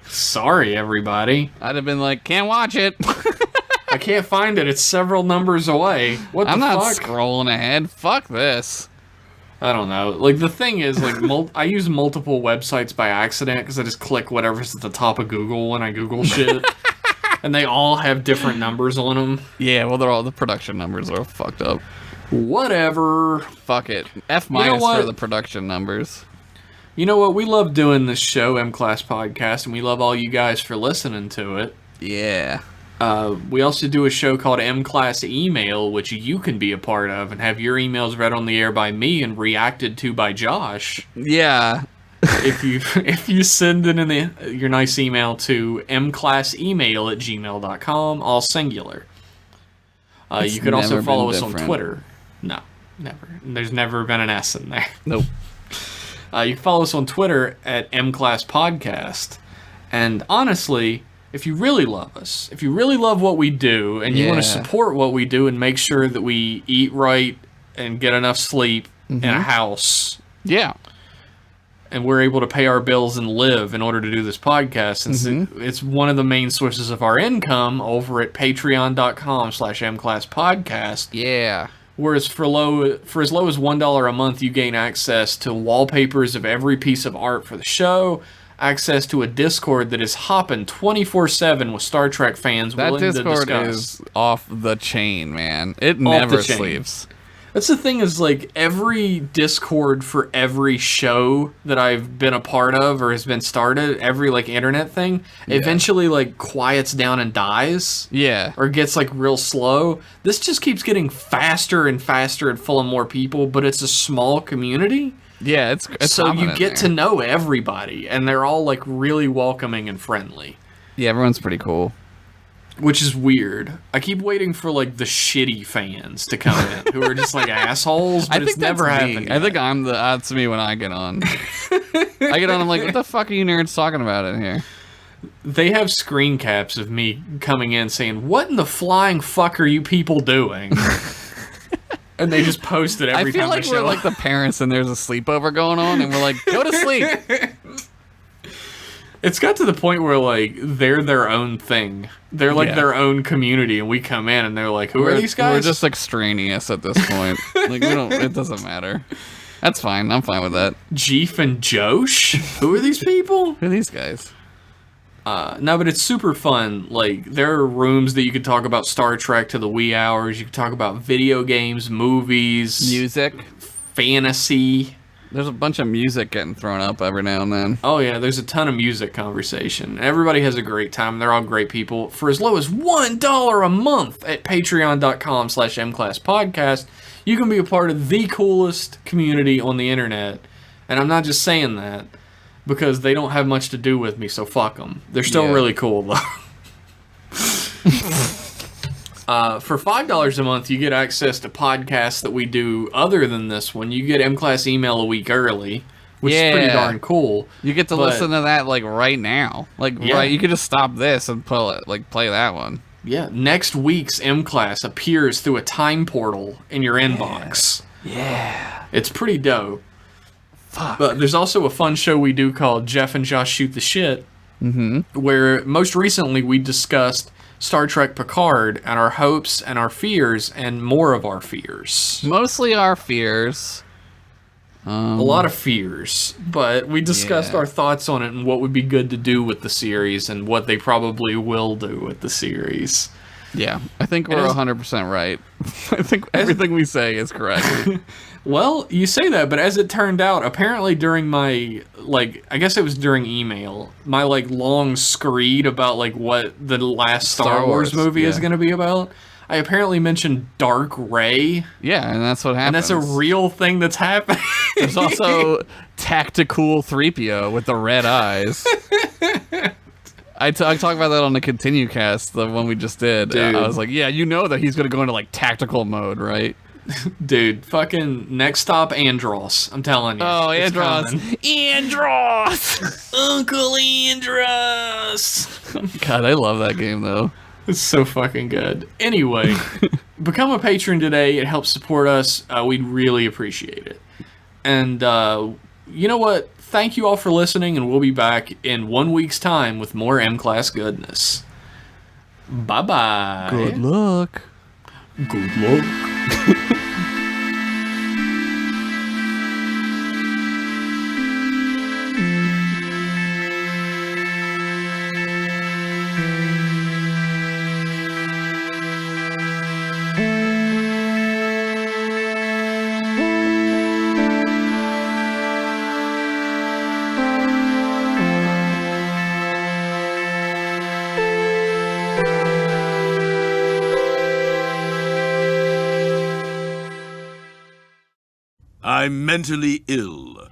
Sorry, everybody. I'd have been like, can't watch it. I can't find it. It's several numbers away. What the fuck? I'm not scrolling ahead. Fuck this. I don't know. Like, the thing is, like, I use multiple websites by accident because I just click whatever's at the top of Google when I Google shit. And they all have different numbers on them. Yeah, well, the production numbers are fucked up. Whatever. Fuck it. F- for the production numbers. You know what? We love doing this show, M-Class Podcast, and we love all you guys for listening to it. Yeah. We also do a show called M-Class Email, which you can be a part of and have your emails read on the air by me and reacted to by Josh. Yeah. if you send in your nice email to mclassemail@gmail.com, all singular. You could also follow us on Twitter. No, never. There's never been an S in there. Nope. You can follow us on Twitter at mclasspodcast. And honestly, if you really love us, if you really love what we do, and you want to support what we do and make sure that we eat right and get enough sleep in a house. Yeah. And we're able to pay our bills and live in order to do this podcast. And it's one of the main sources of our income over at patreon.com/mclasspodcast. Yeah. Whereas for as low as $1 a month, you gain access to wallpapers of every piece of art for the show, access to a Discord that is hopping 24/7 with Star Trek fans willing to discuss. That Discord is off the chain, man. It never sleeps. That's the thing is, like, every Discord for every show that I've been a part of or has been started, every, like, internet thing, eventually, like, quiets down and dies. Yeah. Or gets, like, real slow. This just keeps getting faster and faster and full of more people, but it's a small community. Yeah, it's so you get there. to know everybody, and they're all, like, really welcoming and friendly. Yeah, everyone's pretty cool. Which is weird. I keep waiting for, like, the shitty fans to come in, who are just, like, assholes, but it's never happened. I think that's me when I get on. I get on, I'm like, what the fuck are you nerds talking about in here? They have screen caps of me coming in saying, "What in the flying fuck are you people doing?" And they just post it every time I feel like we're like the parents and there's a sleepover going on, and we're like, go to sleep. It's got to the point where, like, they're their own thing. They're, like, their own community, and we come in, and they're like, who are these guys? We're just extraneous at this point. Like, it doesn't matter. That's fine. I'm fine with that. Jeef and Josh? Who are these people? Who are these guys? No, but it's super fun. Like, there are rooms that you could talk about Star Trek to the wee hours. You could talk about video games, movies. Music. Fantasy. There's a bunch of music getting thrown up every now and then. Oh, yeah, there's a ton of music conversation. Everybody has a great time. They're all great people. For as low as $1 a month at patreon.com/mclasspodcast, you can be a part of the coolest community on the internet. And I'm not just saying that because they don't have much to do with me, so fuck them. They're still really cool, though. For $5 a month, you get access to podcasts that we do other than this one. You get M-Class email a week early, which is pretty darn cool. You get to listen to that, like, right now. Like, right, you could just stop this and play that one. Yeah, next week's M-Class appears through a time portal in your inbox. Yeah. It's pretty dope. Fuck. But there's also a fun show we do called Jeff and Josh Shoot the Shit, where most recently we discussed Star Trek Picard and our hopes and our fears and more of our fears. Mostly our fears. A lot of fears, but we discussed our thoughts on it and what would be good to do with the series and what they probably will do with the series. Yeah, I think we're 100% right. I think everything we say is correct. Well, you say that, but as it turned out, apparently during my, like, I guess it was during email, my, like, long screed about, like, what the last Star Wars movie is going to be about, I apparently mentioned Dark Ray. Yeah, and that's what happens. And that's a real thing that's happening. There's also Tactical 3PO with the red eyes. I talk about that on the Continue cast, the one we just did. Dude. I was like, yeah, you know that he's going to go into, like, tactical mode, right? Dude, fucking next stop Andros. I'm telling you. Oh, Andros. Andros! Uncle Andros! God, I love that game, though. It's so fucking good. Anyway, become a patron today. It helps support us. We'd really appreciate it. And you know what? Thank you all for listening, and we'll be back in 1 week's time with more M-Class goodness. Bye-bye. Good luck. Good luck. I'm mentally ill.